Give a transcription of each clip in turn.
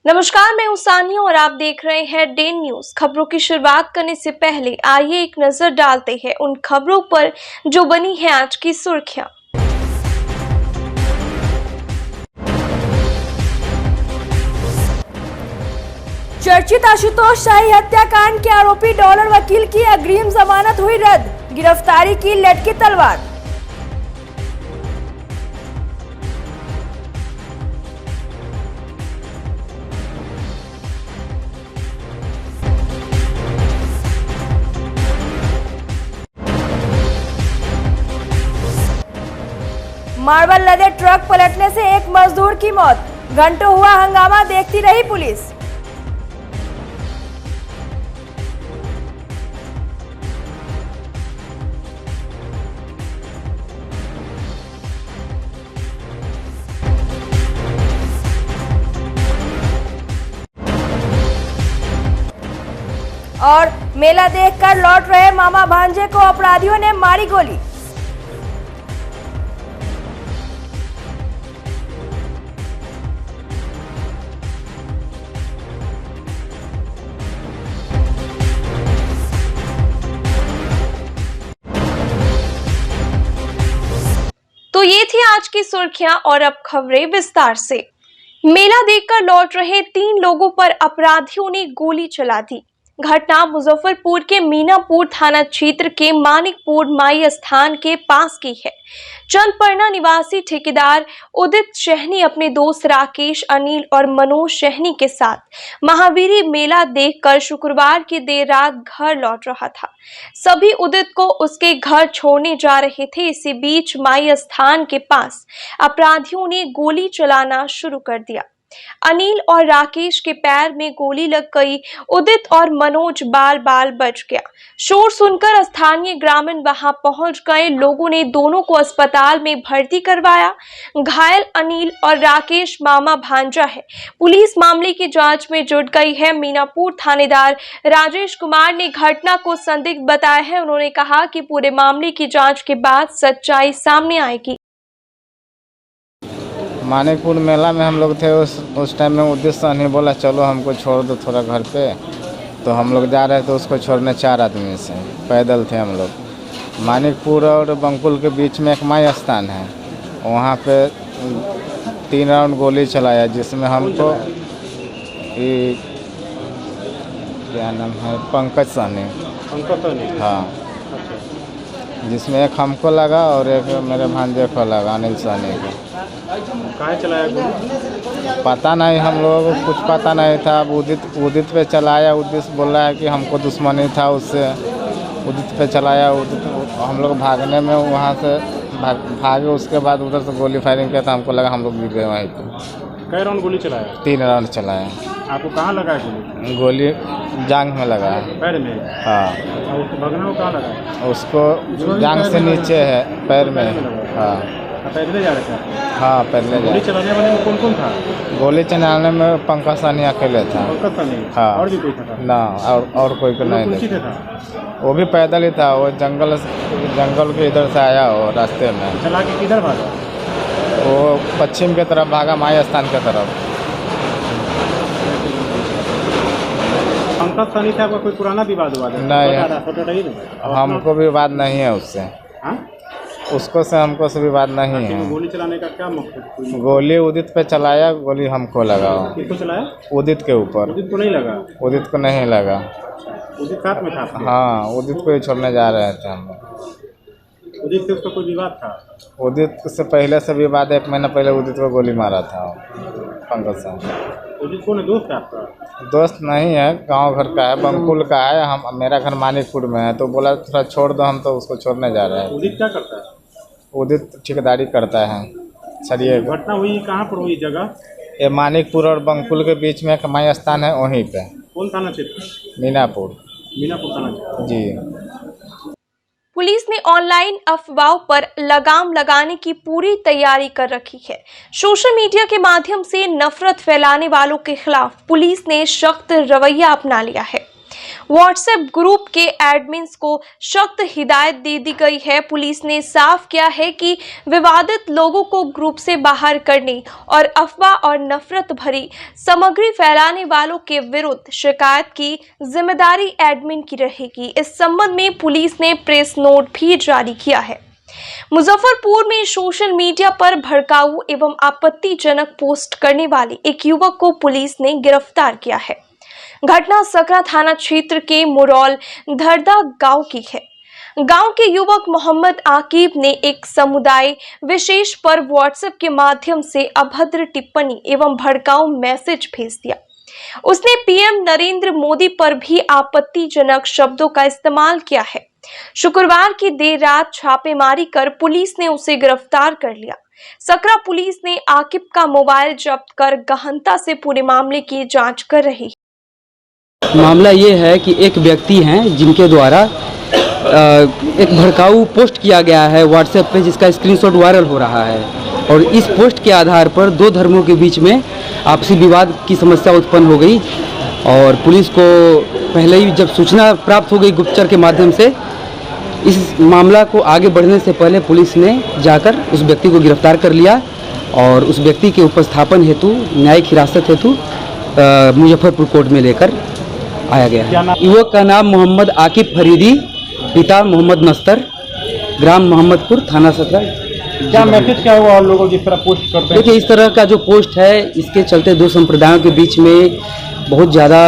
नमस्कार, मैं हूं सानिया और आप देख रहे हैं डेन न्यूज। खबरों की शुरुआत करने से पहले आइए एक नजर डालते हैं उन खबरों पर जो बनी है आज की सुर्खियां। चर्चित आशुतोष शाही हत्याकांड के आरोपी डॉलर वकील की अग्रिम जमानत हुई रद्द, गिरफ्तारी की लटकी तलवार। मार्बल लदे ट्रक पलटने से एक मजदूर की मौत, घंटों हुआ हंगामा, देखती रही पुलिस। और मेला देखकर लौट रहे मामा भांजे को अपराधियों ने मारी गोली। तो ये थी आज की सुर्खियां और अब खबरें विस्तार से। मेला देखकर लौट रहे 3 लोगों पर अपराधियों ने गोली चला दी। घटना मुजफ्फरपुर के मीनापुर थाना क्षेत्र के मानिकपुर माई स्थान के पास की है। चंदपरना निवासी ठेकेदार उदित सहनी अपने दोस्त राकेश, अनिल और मनोज सहनी के साथ महावीरी मेला देखकर शुक्रवार की देर रात घर लौट रहा था। सभी उदित को उसके घर छोड़ने जा रहे थे। इसी बीच माई स्थान के पास अपराधियों ने गोली चलाना शुरू कर दिया। अनिल और राकेश के पैर में गोली लग गई। उदित और मनोज बाल बाल बच गया। शोर सुनकर स्थानीय ग्रामीण वहां पहुंच गए। लोगों ने दोनों को अस्पताल में भर्ती करवाया। घायल अनिल और राकेश मामा भांजा है। पुलिस मामले की जांच में जुट गई है। मीनापुर थानेदार राजेश कुमार ने घटना को संदिग्ध बताया है। उन्होंने कहा कि पूरे मामले की जांच के बाद सच्चाई सामने आएगी। मानिकपुर मेला में हम लोग थे। उस टाइम में उदित सहनी बोला चलो हमको छोड़ दो थोड़ा घर पे, तो हम लोग जा रहे थे उसको छोड़ने 4 आदमी से, पैदल थे हम लोग। मानिकपुर और बंकुल के बीच में एक माई स्थान है, वहाँ पे 3 राउंड गोली चलाया, जिसमें हमको क्या नाम है, पंकज सहनी, हाँ, जिसमें एक हमको लगा और एक मेरे भांजे को लगा, अनिल सहनी को। कहाँ चलाया गोली? पता नहीं, हम लोगों को कुछ पता नहीं था। अब उदित पे चलाया। उदित बोल रहा है कि हमको दुश्मनी था उससे, उदित पे चलाया। उदित हम लोग भागने में वहाँ से भागे, उसके बाद उधर से गोली फायरिंग किया था। हमको लगा हम लोग गिर गए वहीं पे। कई राउंड गोली चलाया? 3 राउंड चलाया। आपको कहाँ लगा है गोली? गोली जांघ में लगा है। पैर में? हाँ। और उसको भगने को कहाँ लगा है? उसको जांघ से नीचे है, पैर में। हाँ। पैदल जा रहे थे? हाँ, पैदल गोली चलाने वाले में कौन कौन था? गोली चलाने में पंकज सहनी अकेले था। पंकज सहनी? हाँ। और भी कोई था? ना, और कोई को नहीं था। था। वो भी पैदल ही था। वो जंगल के इधर से आया, वो रास्ते में चला के किधर भागा? वो पश्चिम के तरफ भागा, माई स्थान के तरफ। पंकज सहनी था, कोई पुराना विवाद हुआ? नहीं, हमको विवाद नहीं है उससे। उसको से हमको से विवाद नहीं है। गोली चलाने का क्या मकसद? गोली उदित पे चलाया, गोली हमको लगा। किसको चलाया? उदित के ऊपर। उदित को नहीं लगा? उदित को नहीं लगा। उदित साथ में था? हाँ, उदित को ही छोड़ने जा रहे थे हम लोग। उदित से उसका कोई विवाद था? उदित से पहले से विवाद, 1 महीना पहले उदित को गोली मारा था पंकज साहब। उदित कौन है, दोस्त है आपका? दोस्त नहीं है, गांव घर का है, बंकुल का है। हम मेरा घर मानिकपुर में है, तो बोला थोड़ा छोड़ दो, हम तो उसको छोड़ने जा रहे हैं। उदित क्या करता है? उदित ठेकेदारी करता है। सरिये घटना हुई कहाँ पर हुई जगह? ये मानिकपुर और बंकुल के बीच में एक माई स्थान है, वहीं पे। कौन थाना क्षेत्र? मीनापुर। मीनापुर थाना क्षेत्र जी। पुलिस ने ऑनलाइन अफवाहों पर लगाम लगाने की पूरी तैयारी कर रखी है। सोशल मीडिया के माध्यम से नफरत फैलाने वालों के खिलाफ पुलिस ने सख्त रवैया अपना लिया है। व्हाट्सएप ग्रुप के एडमिन्स को सख्त हिदायत दे दी गई है। पुलिस ने साफ किया है कि विवादित लोगों को ग्रुप से बाहर करने और अफवाह और नफरत भरी सामग्री फैलाने वालों के विरुद्ध शिकायत की जिम्मेदारी एडमिन की रहेगी। इस संबंध में पुलिस ने प्रेस नोट भी जारी किया है। मुजफ्फरपुर में सोशल मीडिया पर भड़काऊ एवं आपत्तिजनक पोस्ट करने वाले एक युवक को पुलिस ने गिरफ्तार किया है। घटना सकरा थाना क्षेत्र के मुरौल धरदा गांव की है। गांव के युवक मोहम्मद आकिब ने एक समुदाय विशेष पर व्हाट्सएप के माध्यम से अभद्र टिप्पणी एवं भड़काऊ मैसेज भेज दिया। उसने पीएम नरेंद्र मोदी पर भी आपत्तिजनक शब्दों का इस्तेमाल किया है। शुक्रवार की देर रात छापेमारी कर पुलिस ने उसे गिरफ्तार कर लिया। सकरा पुलिस ने आकिब का मोबाइल जब्त कर गहनता से पूरे मामले की जांच कर रही है। मामला ये है कि एक व्यक्ति हैं जिनके द्वारा एक भड़काऊ पोस्ट किया गया है व्हाट्सएप पे, जिसका स्क्रीनशॉट वायरल हो रहा है और इस पोस्ट के आधार पर दो धर्मों के बीच में आपसी विवाद की समस्या उत्पन्न हो गई और पुलिस को पहले ही जब सूचना प्राप्त हो गई गुप्तचर के माध्यम से, इस मामला को आगे बढ़ने से पहले पुलिस ने जाकर उस व्यक्ति को गिरफ्तार कर लिया और उस व्यक्ति के उपस्थापन हेतु न्यायिक हिरासत हेतु मुजफ्फरपुर कोर्ट में लेकर आया गया है। युवक का नाम मोहम्मद आकिब फरीदी, पिता मोहम्मद नस्तर, ग्राम मोहम्मदपुर, थाना सकरा। क्या मैसेज क्या हुआ और लोगों जिस तरह पोस्ट करते हैं? देखिए, इस तरह का जो पोस्ट है इसके चलते दो संप्रदायों के बीच में बहुत ज़्यादा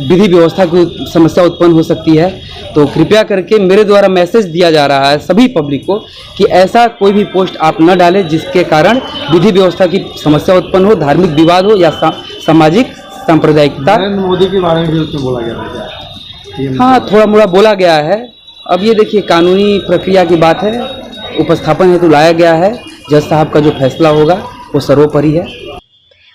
विधि व्यवस्था की समस्या उत्पन्न हो सकती है। तो कृपया करके मेरे द्वारा मैसेज दिया जा रहा है सभी पब्लिक को कि ऐसा कोई भी पोस्ट आप न डालें जिसके कारण विधि व्यवस्था की समस्या उत्पन्न हो, धार्मिक विवाद हो या सामाजिक सांप्रदायिकता। नरेंद्र मोदी के बारे में भी उसमें बोला गया है। हाँ, थोड़ा मोड़ा बोला गया है। अब ये देखिए, कानूनी प्रक्रिया की बात है, उपस्थापन हेतु लाया गया है। जज साहब का जो फैसला होगा वो सर्वोपरि है।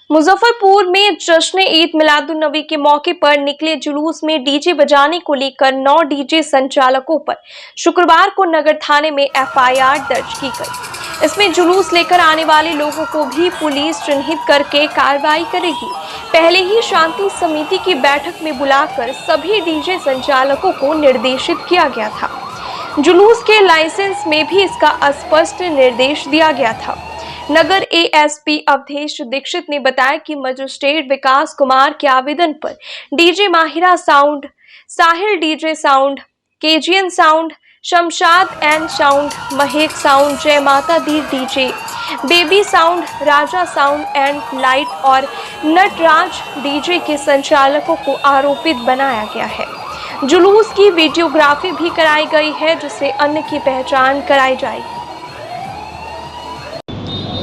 मुजफ्फरपुर में जश्न ईद मिलादुन्नबी के मौके पर निकले जुलूस में डीजे बजाने को लेकर 9 डीजे संचालकों पर शुक्रवार को नगर थाने में एफआईआर दर्ज की गई। इसमें जुलूस लेकर आने वाले लोगों को भी पुलिस चिन्हित करके कार्रवाई करेगी। पहले ही शांति समिति की बैठक में बुलाकर सभी डीजे संचालकों को निर्देशित किया गया था। जुलूस के लाइसेंस में भी इसका स्पष्ट निर्देश दिया गया था। नगर एएसपी अवधेश दीक्षित ने बताया कि मजिस्ट्रेट विकास कुमार के आवेदन पर DJ Mahira sound, Sahil DJ sound, KGN sound, Shamshad and sound, Mahak sound, Jai Mata Di DJ, baby sound, Raja sound and light और नटराज डीजे के संचालकों को आरोपित बनाया गया है। जुलूस की वीडियोग्राफी भी कराई गई है जिससे अन्य की पहचान कराई जाएगी।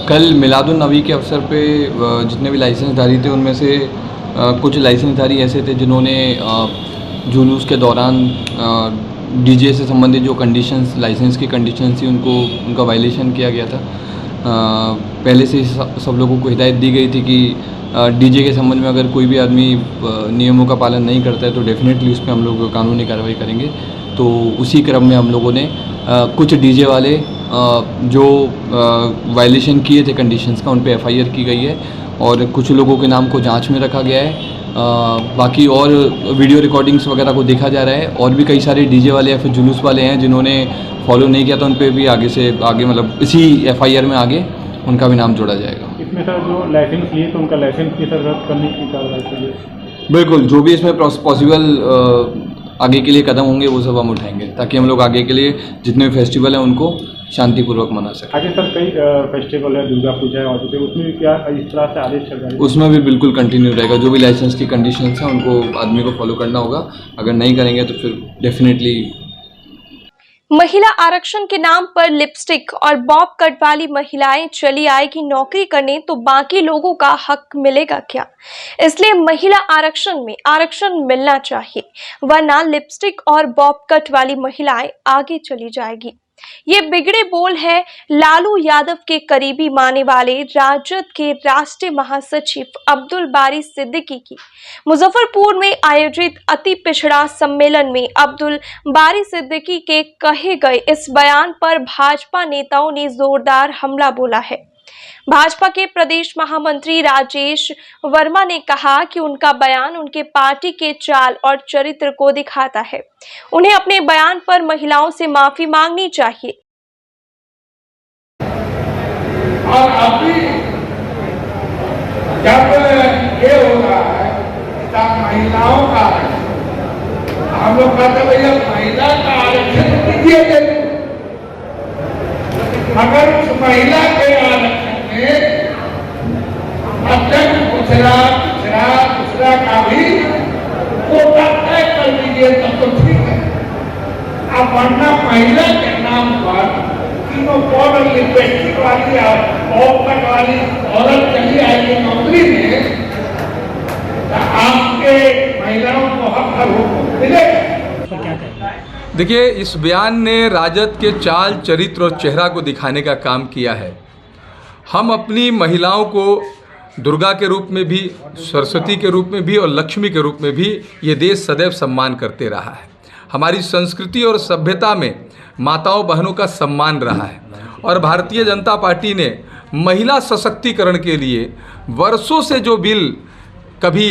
कल मिलादुन्नबी के अवसर पे जितने भी लाइसेंसधारी थे उनमें से कुछ लाइसेंसधारी ऐसे थे जिन्होंने जुलूस के दौरान डीजे से संबंधित जो कंडीशंस, लाइसेंस की कंडीशंस थी उनका वायलेशन किया गया था। पहले से सब लोगों को हिदायत दी गई थी कि डीजे के संबंध में अगर कोई भी आदमी नियमों का पालन नहीं करता है तो डेफिनेटली उस पर हम लोग कानूनी कार्रवाई करेंगे। तो उसी क्रम में हम लोगों ने कुछ डीजे वाले जो वायलेशन किए थे कंडीशंस का, उन पे एफआईआर की गई है और कुछ लोगों के नाम को जांच में रखा गया है। बाकी और वीडियो रिकॉर्डिंग्स वगैरह को देखा जा रहा है और भी कई सारे डीजे वाले या फिर जुलूस वाले हैं जिन्होंने फॉलो नहीं किया था, उन पे भी आगे से आगे मतलब इसी एफआईआर में आगे उनका भी नाम जोड़ा जाएगा। इसमें सर जो लाइसेंस लिए तो उनका लाइसेंस की सर रद्द करने की कार्रवाई करिए। बिल्कुल, जो भी इसमें पॉसिबल आगे के लिए कदम होंगे वो सब हम उठाएंगे ताकि हम लोग आगे के लिए जितने भी फेस्टिवल हैं उनको शांतिपूर्वक मना सकें। आगे सर कई फेस्टिवल है, दुर्गा पूजा है और उसमें भी क्या इस तरह से आदेश चल रहा है? उसमें भी बिल्कुल कंटिन्यू रहेगा। जो भी लाइसेंस की कंडीशंस हैं उनको आदमी को फॉलो करना होगा। अगर नहीं करेंगे तो फिर डेफिनेटली। महिला आरक्षण के नाम पर लिपस्टिक और बॉब कट वाली महिलाएं चली आएगी नौकरी करने तो बाकी लोगों का हक मिलेगा क्या? इसलिए महिला आरक्षण में आरक्षण मिलना चाहिए, वरना लिपस्टिक और बॉब कट वाली महिलाएं आगे चली जाएगी। ये बिगड़े बोल है लालू यादव के करीबी माने वाले राजद के राष्ट्रीय महासचिव अब्दुल बारी सिद्दीकी की। मुजफ्फरपुर में आयोजित अति पिछड़ा सम्मेलन में अब्दुल बारी सिद्दीकी के कहे गए इस बयान पर भाजपा नेताओं ने जोरदार हमला बोला है। भाजपा के प्रदेश महामंत्री राजेश वर्मा ने कहा कि उनका बयान उनके पार्टी के चाल और चरित्र को दिखाता है। उन्हें अपने बयान पर महिलाओं से माफी मांगनी चाहिए। और अभी जब ये हो रहा है तब महिलाओं का हम लोग कहते भैया महिला का आरक्षण दीजिए, मगर उस महिला के आरक्षण में अत्यंत दूसरा का भी कोटा तय कर दीजिए तब तो ठीक है। अब वरना महिला के नाम पर तीनों पाउडर लिपस्टिक वाली और पॉपकट वाली औरत चली आएगी नौकरी में, तो आपके महिलाओं को हक मिलेगा। देखिए, इस बयान ने राजद के चाल, चरित्र और चेहरा को दिखाने का काम किया है। हम अपनी महिलाओं को दुर्गा के रूप में भी, सरस्वती के रूप में भी और लक्ष्मी के रूप में भी ये देश सदैव सम्मान करते रहा है। हमारी संस्कृति और सभ्यता में माताओं बहनों का सम्मान रहा है और भारतीय जनता पार्टी ने महिला सशक्तिकरण के लिए वर्षों से जो बिल कभी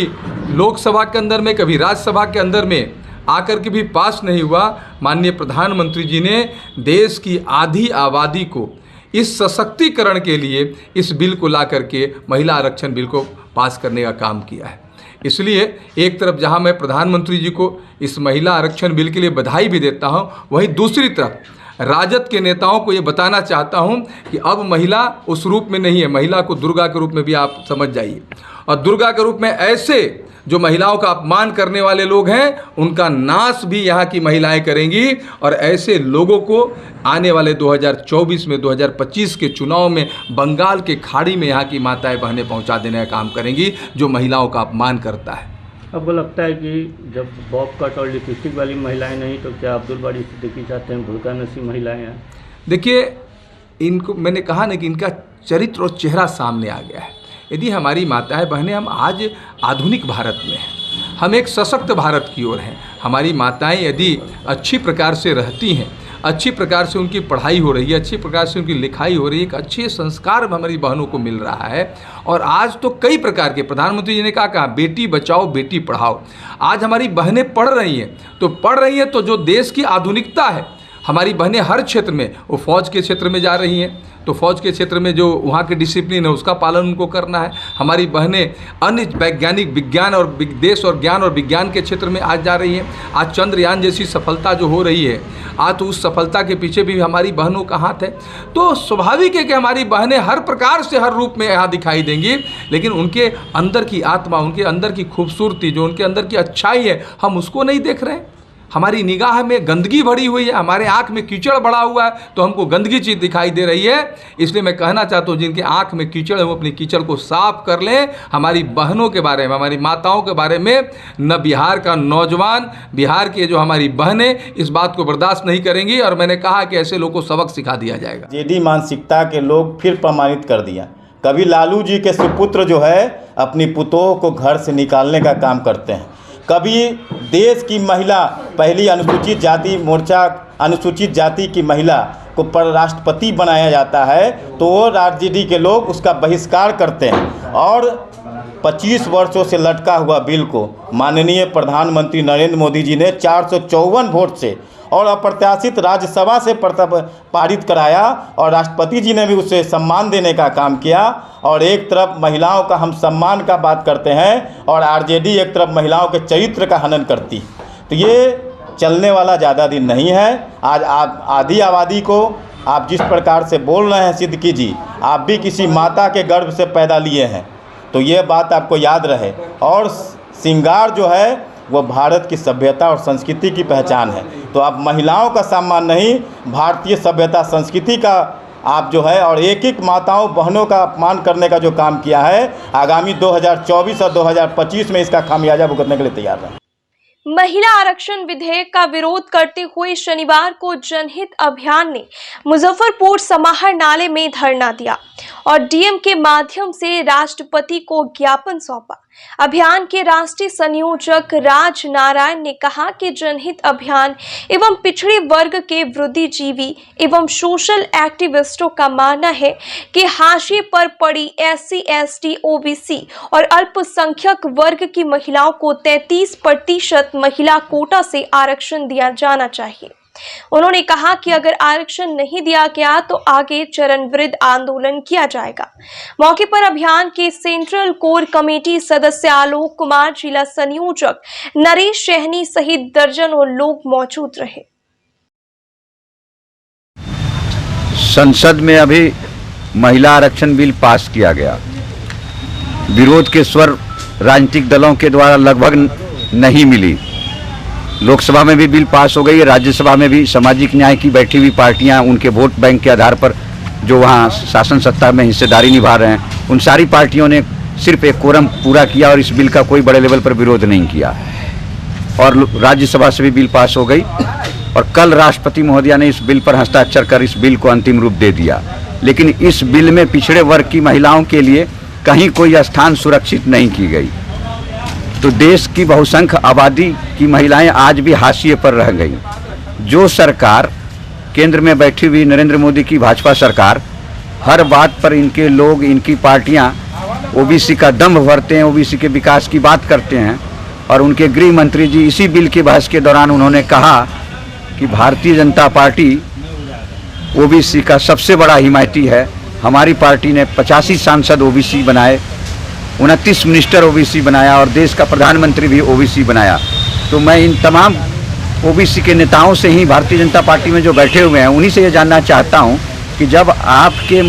लोकसभा के अंदर में, कभी राज्यसभा के अंदर में आकर के भी पास नहीं हुआ, माननीय प्रधानमंत्री जी ने देश की आधी आबादी को इस सशक्तिकरण के लिए इस बिल को ला करके महिला आरक्षण बिल को पास करने का काम किया है। इसलिए एक तरफ जहां मैं प्रधानमंत्री जी को इस महिला आरक्षण बिल के लिए बधाई भी देता हूं, वहीं दूसरी तरफ राजद के नेताओं को ये बताना चाहता हूं कि अब महिला उस रूप में नहीं है, महिला को दुर्गा के रूप में भी आप समझ जाइए। और दुर्गा के रूप में ऐसे जो महिलाओं का अपमान करने वाले लोग हैं उनका नाश भी यहाँ की महिलाएं करेंगी और ऐसे लोगों को आने वाले 2024 में 2025 के चुनाव में बंगाल के खाड़ी में यहाँ की माताएं बहनें पहुँचा देने का काम करेंगी जो महिलाओं का अपमान करता है। आपको लगता है कि जब बॉब कट और लिपस्टिक वाली महिलाएं नहीं तो क्या अब्दुल बारी सिद्दीकी चाहते हैं भुड़का नसी महिलाएं हैं? देखिए, इनको मैंने कहा ना कि इनका चरित्र और चेहरा सामने आ गया है। यदि हमारी माताएं बहनें, हम आज आधुनिक भारत में हैं, हम एक सशक्त भारत की ओर हैं। हमारी माताएं यदि अच्छी प्रकार से रहती हैं, अच्छी प्रकार से उनकी पढ़ाई हो रही है, अच्छी प्रकार से उनकी लिखाई हो रही है, एक अच्छे संस्कार हमारी बहनों को मिल रहा है। और आज तो कई प्रकार के, प्रधानमंत्री जी ने कहा बेटी बचाओ बेटी पढ़ाओ। आज हमारी बहनें पढ़ रही हैं, तो पढ़ रही हैं तो जो देश की आधुनिकता है, हमारी बहनें हर क्षेत्र में, वो फौज के क्षेत्र में जा रही हैं तो फौज के क्षेत्र में जो वहाँ के डिसिप्लिन है उसका पालन उनको करना है। हमारी बहनें अन्य वैज्ञानिक विज्ञान और देश और ज्ञान और विज्ञान के क्षेत्र में आज जा रही हैं। आज चंद्रयान जैसी सफलता जो हो रही है, आज तो उस सफलता के पीछे भी हमारी बहनों का हाथ है। तो स्वाभाविक है कि हमारी बहनें हर प्रकार से हर रूप में यहाँ दिखाई देंगी, लेकिन उनके अंदर की आत्मा, उनके अंदर की खूबसूरती, जो उनके अंदर की अच्छाई है, हम उसको नहीं देख रहे हैं। हमारी निगाह में गंदगी भरी हुई है, हमारे आँख में कीचड़ भरा हुआ है तो हमको गंदगी चीज़ दिखाई दे रही है। इसलिए मैं कहना चाहता हूँ जिनके आँख में कीचड़ है वो अपनी कीचड़ को साफ कर लें। हमारी बहनों के बारे में, हमारी माताओं के बारे में न बिहार का नौजवान, बिहार के जो हमारी बहनें इस बात को बर्दाश्त नहीं करेंगी और मैंने कहा कि ऐसे लोगों को सबक सिखा दिया जाएगा। जेडी मानसिकता के लोग फिर प्रमाणित कर दिया। कभी लालू जी के सुपुत्र जो है अपनी पुतोह को घर से निकालने का काम करते हैं, कभी देश की महिला, पहली अनुसूचित जाति मोर्चा अनुसूचित जाति की महिला को राष्ट्रपति बनाया जाता है तो वो आरजेडी के लोग उसका बहिष्कार करते हैं और 25 वर्षों से लटका हुआ बिल को माननीय प्रधानमंत्री नरेंद्र मोदी जी ने 454 वोट से और अप्रत्याशित राज्यसभा से पारित कराया और राष्ट्रपति जी ने भी उसे सम्मान देने का काम किया। और एक तरफ महिलाओं का हम सम्मान का बात करते हैं और आरजेडी एक तरफ महिलाओं के चरित्र का हनन करती। तो ये चलने वाला ज़्यादा दिन नहीं है। आज आप आधी आबादी को आप जिस प्रकार से बोल रहे हैं सिद्दीकी जी, आप भी किसी माता के गर्भ से पैदा लिए हैं, तो ये बात आपको याद रहे। और श्रृंगार जो है वो भारत की सभ्यता और संस्कृति की पहचान है। तो आप महिलाओं का सम्मान नहीं, भारतीय सभ्यता संस्कृति का आप जो है और एक एक माताओं बहनों का अपमान करने का जो काम किया है, आगामी 2024 और 2025 में इसका खामियाजा भुगतने के लिए तैयार है। महिला आरक्षण विधेयक का विरोध करते हुए शनिवार को जनहित अभियान ने मुजफ्फरपुर समाहर नाले में धरना दिया और डीएम के माध्यम से राष्ट्रपति को ज्ञापन सौंपा। अभियान के राष्ट्रीय संयोजक राज नारायण ने कहा कि जनहित अभियान एवं पिछड़े वर्ग के वृद्धिजीवी एवं सोशल एक्टिविस्टों का मानना है कि हाशिए पर पड़ी SC, ST, OBC और अल्पसंख्यक वर्ग की महिलाओं को 33% महिला कोटा से आरक्षण दिया जाना चाहिए। उन्होंने कहा कि अगर आरक्षण नहीं दिया गया तो आगे चरणवृद्ध आंदोलन किया जाएगा। मौके पर अभियान के सेंट्रल कोर कमेटी सदस्य आलोक कुमार, जिला संयोजक नरेश सहनी सहित दर्जनों लोग मौजूद रहे। संसद में अभी महिला आरक्षण बिल पास किया गया। विरोध के स्वर राजनीतिक दलों के द्वारा लगभग नहीं मिली। लोकसभा में भी बिल पास हो गई है, राज्यसभा में भी सामाजिक न्याय की बैठी हुई पार्टियां उनके वोट बैंक के आधार पर जो वहां शासन सत्ता में हिस्सेदारी निभा रहे हैं, उन सारी पार्टियों ने सिर्फ एक कोरम पूरा किया और इस बिल का कोई बड़े लेवल पर विरोध नहीं किया और राज्यसभा से भी बिल पास हो गई। और कल राष्ट्रपति महोदया ने इस बिल पर हस्ताक्षर कर इस बिल को अंतिम रूप दे दिया। लेकिन इस बिल में पिछड़े वर्ग की महिलाओं के लिए कहीं कोई स्थान सुरक्षित नहीं की गई। तो देश की बहुसंख्य आबादी की महिलाएं आज भी हाशिए पर रह गई। जो सरकार केंद्र में बैठी हुई नरेंद्र मोदी की भाजपा सरकार हर बात पर इनके लोग, इनकी पार्टियां ओबीसी का दम्भ भरते हैं, ओबीसी के विकास की बात करते हैं। और उनके गृह मंत्री जी इसी बिल की बहस के दौरान उन्होंने कहा कि भारतीय जनता पार्टी ओबीसी का सबसे बड़ा हिमायती है। हमारी पार्टी ने 85 सांसद ओबीसी बनाए, 29 मिनिस्टर ओबीसी बनाया और देश का प्रधानमंत्री भी ओबीसी बनाया। तो मैं इन तमाम ओबीसी के नेताओं से ही, भारतीय जनता पार्टी में जो बैठे हुए हैं, उन्हीं से ये जानना चाहता हूं कि जब आपके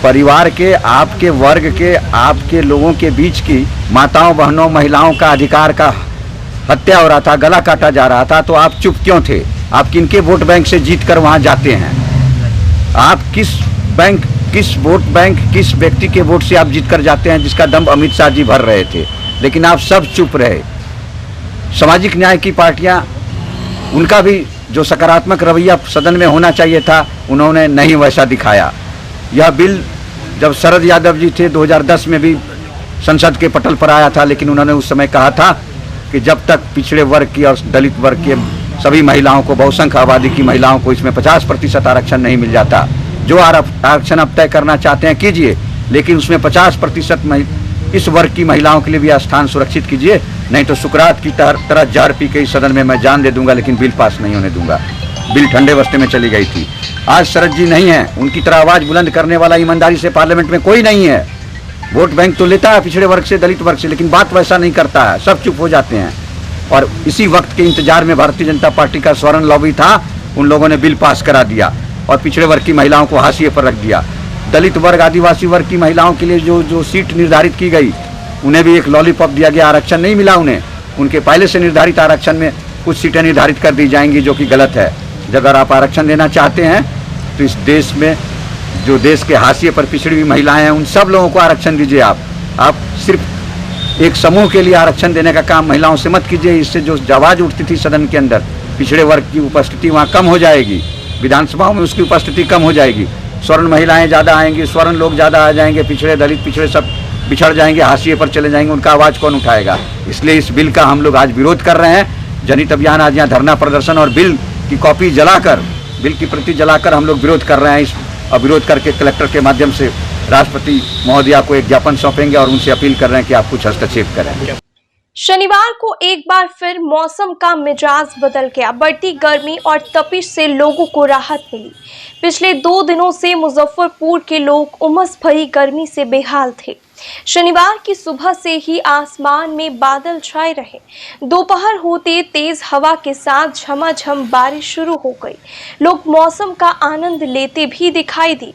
परिवार के, आपके वर्ग के, आपके लोगों के बीच की माताओं, बहनों, महिलाओं का अधिकार का हत्या हो रहा था, गला काटा जा रहा था, तो आप चुप क्यों थे? आप किनके वोट बैंक से जीत कर वहाँ जाते हैं? आप किस वोट बैंक, किस व्यक्ति के वोट से आप जीत कर जाते हैं जिसका दम अमित शाह जी भर रहे थे? लेकिन आप सब चुप रहे। सामाजिक न्याय की पार्टियां, उनका भी जो सकारात्मक रवैया सदन में होना चाहिए था, उन्होंने नहीं वैसा दिखाया। यह बिल जब शरद यादव जी थे 2010 में भी संसद के पटल पर आया था, लेकिन उन्होंने उस समय कहा था कि जब तक पिछड़े वर्ग की और दलित वर्ग के सभी महिलाओं को, बहुसंख्य आबादी की महिलाओं को इसमें 50% आरक्षण नहीं मिल जाता। जो आरक्षण आप तय करना चाहते हैं कीजिए, लेकिन उसमें 50% इस वर्ग की महिलाओं के लिए भी स्थान सुरक्षित कीजिए, नहीं तो सुकरात की तरह जहर पी के इस सदन में मैं जान दे दूंगा, लेकिन बिल पास नहीं होने दूंगा। बिल ठंडे बस्ते में चली गई थी। आज शरद जी नहीं है, उनकी तरह आवाज बुलंद करने वाला ईमानदारी से पार्लियामेंट में कोई नहीं है। वोट बैंक तो लेता है पिछड़े वर्ग से, दलित वर्ग से, लेकिन बात वैसा नहीं करता है, सब चुप हो जाते हैं। और इसी वक्त के इंतजार में भारतीय जनता पार्टी का स्वर्ण लॉबी था, उन लोगों ने बिल पास करा दिया और पिछड़े वर्ग की महिलाओं को हाशिए पर रख दिया। दलित वर्ग, आदिवासी वर्ग की महिलाओं के लिए जो सीट निर्धारित की गई, उन्हें भी एक लॉलीपॉप दिया गया, आरक्षण नहीं मिला उन्हें। उनके पहले से निर्धारित आरक्षण में कुछ सीटें निर्धारित कर दी जाएंगी, जो कि गलत है। अगर आप आरक्षण देना चाहते हैं तो इस देश में जो देश के हाशिए पर पिछड़ी हुई महिलाएं हैं, उन सब लोगों को आरक्षण दीजिए। आप सिर्फ एक समूह के लिए आरक्षण देने का काम महिलाओं से मत कीजिए। इससे जो आवाज़ उठती थी सदन के अंदर, पिछड़े वर्ग की उपस्थिति वहाँ कम हो जाएगी, विधानसभाओं में उसकी उपस्थिति कम हो जाएगी। स्वर्ण महिलाएं ज़्यादा आएंगी, स्वर्ण लोग ज़्यादा आ जाएंगे, पिछड़े दलित पिछड़े सब बिछड़ जाएंगे, हाशिए पर चले जाएंगे, उनका आवाज़ कौन उठाएगा? इसलिए इस बिल का हम लोग आज विरोध कर रहे हैं। जनहित अभियान आज यहाँ धरना प्रदर्शन और बिल की कॉपी जलाकर, बिल की प्रति जलाकर हम लोग विरोध कर रहे हैं। इस विरोध करके कलेक्टर के माध्यम से राष्ट्रपति महोदया को एक ज्ञापन सौंपेंगे और उनसे अपील कर रहे हैं कि आप कुछ हस्तक्षेप करें। शनिवार को एक बार फिर मौसम का मिजाज बदल गया। बढ़ती गर्मी और तपिश से लोगों को राहत मिली। पिछले 2 दिनों से मुजफ्फरपुर के लोग उमस भरी गर्मी से बेहाल थे। शनिवार की सुबह से ही आसमान में बादल छाए रहे। दोपहर होते तेज हवा के साथ झमाझम बारिश शुरू हो गई। लोग मौसम का आनंद लेते भी दिखाई दी।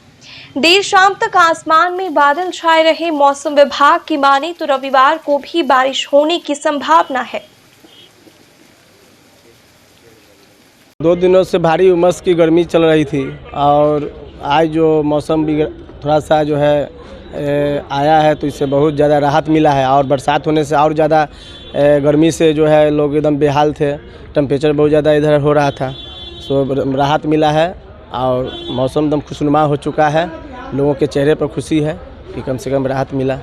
देर शाम तक आसमान में बादल छाए रहे। मौसम विभाग की माने तो रविवार को भी बारिश होने की संभावना है। 2 दिनों से भारी उमस की गर्मी चल रही थी और आज जो मौसम थोड़ा सा जो है आया है, तो इससे बहुत ज़्यादा राहत मिला है। और बरसात होने से और ज़्यादा गर्मी से जो है लोग एकदम बेहाल थे। टेम्परेचर बहुत ज़्यादा इधर हो रहा था, सो राहत मिला है और मौसम एकदम खुशनुमा हो चुका है। लोगों के चेहरे पर खुशी है कि कम से कम राहत मिला।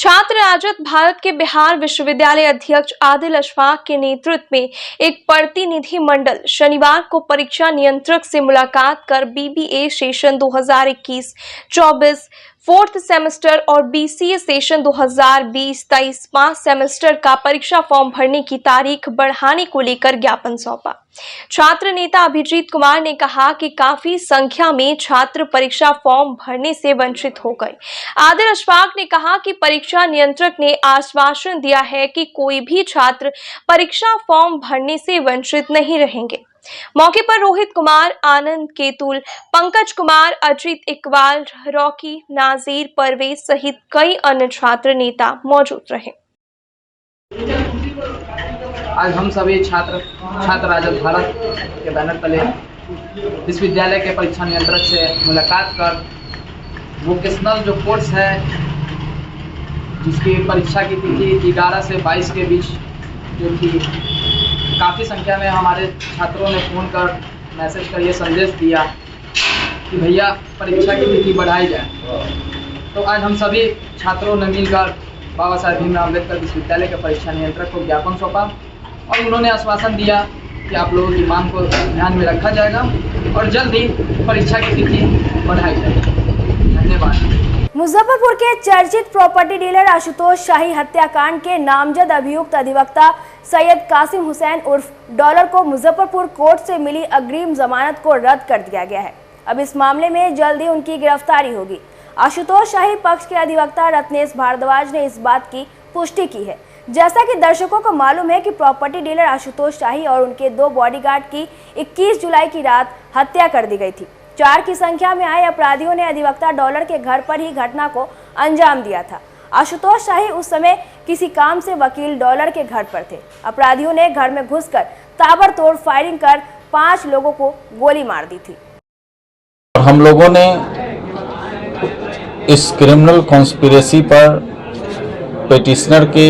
छात्र राजद भारत के बिहार विश्वविद्यालय अध्यक्ष आदिल अशफाक के नेतृत्व में एक प्रतिनिधि मंडल शनिवार को परीक्षा नियंत्रक से मुलाकात कर बीबीए सेशन 2021-24 फोर्थ सेमेस्टर और बीसीए सेशन 2020-23 5 सेमेस्टर का परीक्षा फॉर्म भरने की तारीख बढ़ाने को लेकर ज्ञापन सौंपा। छात्र नेता अभिजीत कुमार ने कहा कि काफी संख्या में छात्र परीक्षा फॉर्म भरने से वंचित हो गए। आदिल अशफाक ने कहा कि परीक्षा नियंत्रक ने आश्वासन दिया है कि कोई भी छात्र परीक्षा फॉर्म भरने से वंचित नहीं रहेंगे। मौके पर रोहित कुमार, आनंद केतुल, पंकज कुमार, अजीत इकबाल, रॉकी, नाजीर, परवेज सहित कई अन्य छात्र नेता मौजूद रहे। आज हम सभी छात्र राजद भारत के बैनर तले विश्वविद्यालय के परीक्षा नियंत्रक से मुलाकात कर वोकेशनल जो कोर्स है जिसकी परीक्षा की तिथि 11 से 22 के बीच जो थी, काफ़ी संख्या में हमारे छात्रों ने फ़ोन कर मैसेज कर ये संदेश दिया कि भैया परीक्षा की तिथि बढ़ाई जाए। तो आज हम सभी छात्रों ने मिलकर बाबा साहेब भीमराव अम्बेडकर विश्वविद्यालय के परीक्षा नियंत्रक को ज्ञापन सौंपा और उन्होंने आश्वासन दिया कि आप लोगों की मांग को ध्यान में रखा जाएगा और जल्द ही परीक्षा की तिथि बढ़ाई जाएगी। धन्यवाद। मुजफ्फरपुर के चर्चित प्रॉपर्टी डीलर आशुतोष शाही हत्याकांड के नामजद अभियुक्त अधिवक्ता सैयद कासिम हुसैन उर्फ डॉलर को मुजफ्फरपुर कोर्ट से मिली अग्रिम जमानत को रद्द कर दिया गया है। अब इस मामले में जल्द ही उनकी गिरफ्तारी होगी। आशुतोष शाही पक्ष के अधिवक्ता रत्नेश भारद्वाज ने इस बात की पुष्टि की है। जैसा कि दर्शकों को मालूम है कि प्रॉपर्टी डीलर आशुतोष शाही और उनके 2 बॉडीगार्ड की 21 जुलाई की रात हत्या कर दी गई थी। 4 की संख्या में आए अपराधियों ने अधिवक्ता डॉलर के घर पर ही घटना को अंजाम दिया था। आशुतोष शाही उस समय किसी काम से वकील डॉलर के घर पर थे। अपराधियों ने घर में घुसकर ताबड़तोड़ फायरिंग कर 5 लोगों को गोली मार दी थी। हम लोगों ने इस क्रिमिनल कॉन्स्पिरेसी पर पिटिशनर के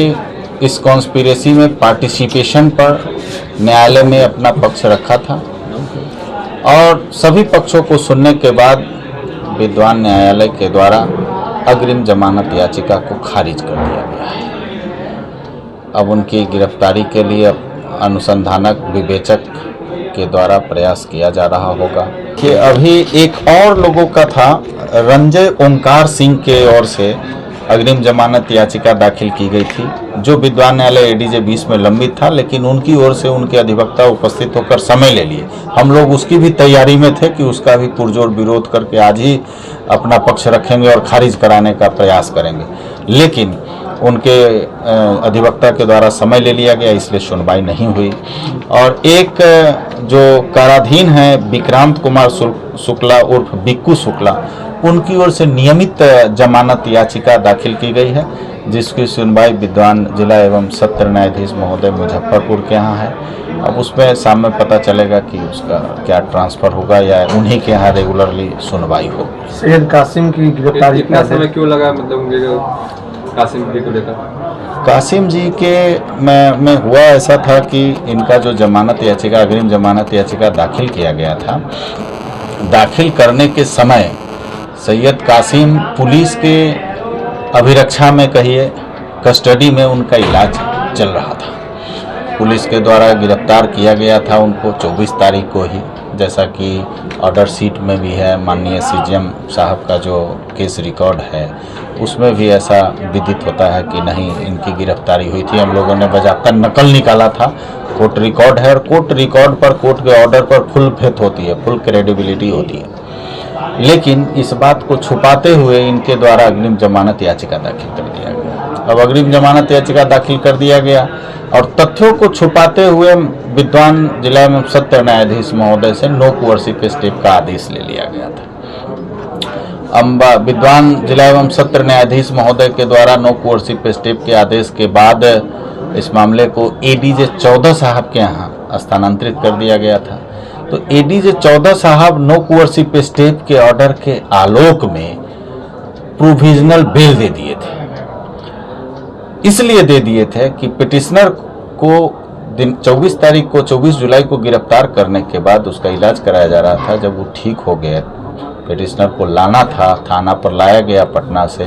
इस कॉन्स्पिरेसी में पार्टिसिपेशन पर न्यायालय में अपना पक्ष रखा था और सभी पक्षों को सुनने के बाद विद्वान न्यायालय के द्वारा अग्रिम जमानत याचिका को खारिज कर दिया गया है। अब उनकी गिरफ्तारी के लिए अनुसंधानक विवेचक के द्वारा प्रयास किया जा रहा होगा कि अभी एक और लोगों का था, रंजय ओंकार सिंह के ओर से अग्रिम जमानत याचिका दाखिल की गई थी जो विद्वान न्यायालय एडीजे 20 में लंबित था, लेकिन उनकी ओर से उनके अधिवक्ता उपस्थित होकर समय ले लिए। हम लोग उसकी भी तैयारी में थे कि उसका भी पुरजोर विरोध करके आज ही अपना पक्ष रखेंगे और खारिज कराने का प्रयास करेंगे, लेकिन उनके अधिवक्ता के द्वारा समय ले लिया गया, इसलिए सुनवाई नहीं हुई। और एक जो काराधीन है विक्रांत कुमार शुक्ला उर्फ बिक्कू शुक्ला, उनकी ओर से नियमित जमानत याचिका दाखिल की गई है जिसकी सुनवाई विद्वान जिला एवं सत्र न्यायाधीश महोदय मुजफ्फरपुर के यहाँ है। अब उसमें सामने पता चलेगा कि उसका क्या ट्रांसफ़र होगा या उन्हीं के यहाँ रेगुलरली सुनवाई होगी। सैयद कासिम की गिरफ्तारी कितना समय क्यों लगा, मतलब कासिम जी को लेकर? कासिम जी के में हुआ ऐसा था कि इनका जो जमानत याचिका अग्रिम जमानत याचिका दाखिल किया गया था, दाखिल करने के समय सैयद कासिम पुलिस के अभिरक्षा में कहिए कस्टडी में उनका इलाज चल रहा था। पुलिस के द्वारा गिरफ्तार किया गया था उनको 24 तारीख को ही, जैसा कि ऑर्डर शीट में भी है। माननीय सीजीएम साहब का जो केस रिकॉर्ड है उसमें भी ऐसा विदित होता है कि नहीं, इनकी गिरफ्तारी हुई थी। हम लोगों ने बाकायदा नकल निकाला था, कोर्ट रिकॉर्ड है और कोर्ट रिकॉर्ड पर, कोर्ट के ऑर्डर पर फुल फेथ होती है, फुल क्रेडिबिलिटी होती है। लेकिन इस बात को छुपाते हुए इनके द्वारा अग्रिम जमानत याचिका दाखिल कर दिया गया। अब अग्रिम जमानत याचिका दाखिल कर दिया गया और तथ्यों को छुपाते हुए विद्वान जिला एवं सत्र न्यायाधीश महोदय से नो कोअर्सिव स्टेप का आदेश ले लिया गया था। अब विद्वान जिला एवं सत्र न्यायाधीश महोदय के द्वारा नो कोअर्सिव स्टेप के आदेश के बाद इस मामले को एडीजे 14 साहब के यहाँ स्थानांतरित कर दिया गया था। तो एडीजे 14 साहब नो कोअर्सिव स्टेप के ऑर्डर के आलोक में प्रोविजनल बेल दे दिए थे। इसलिए दे दिए थे कि पिटिशनर को 24 तारीख को 24 जुलाई को गिरफ्तार करने के बाद उसका इलाज कराया जा रहा था। जब वो ठीक हो गए, पिटिशनर को लाना था, थाना पर लाया गया पटना से,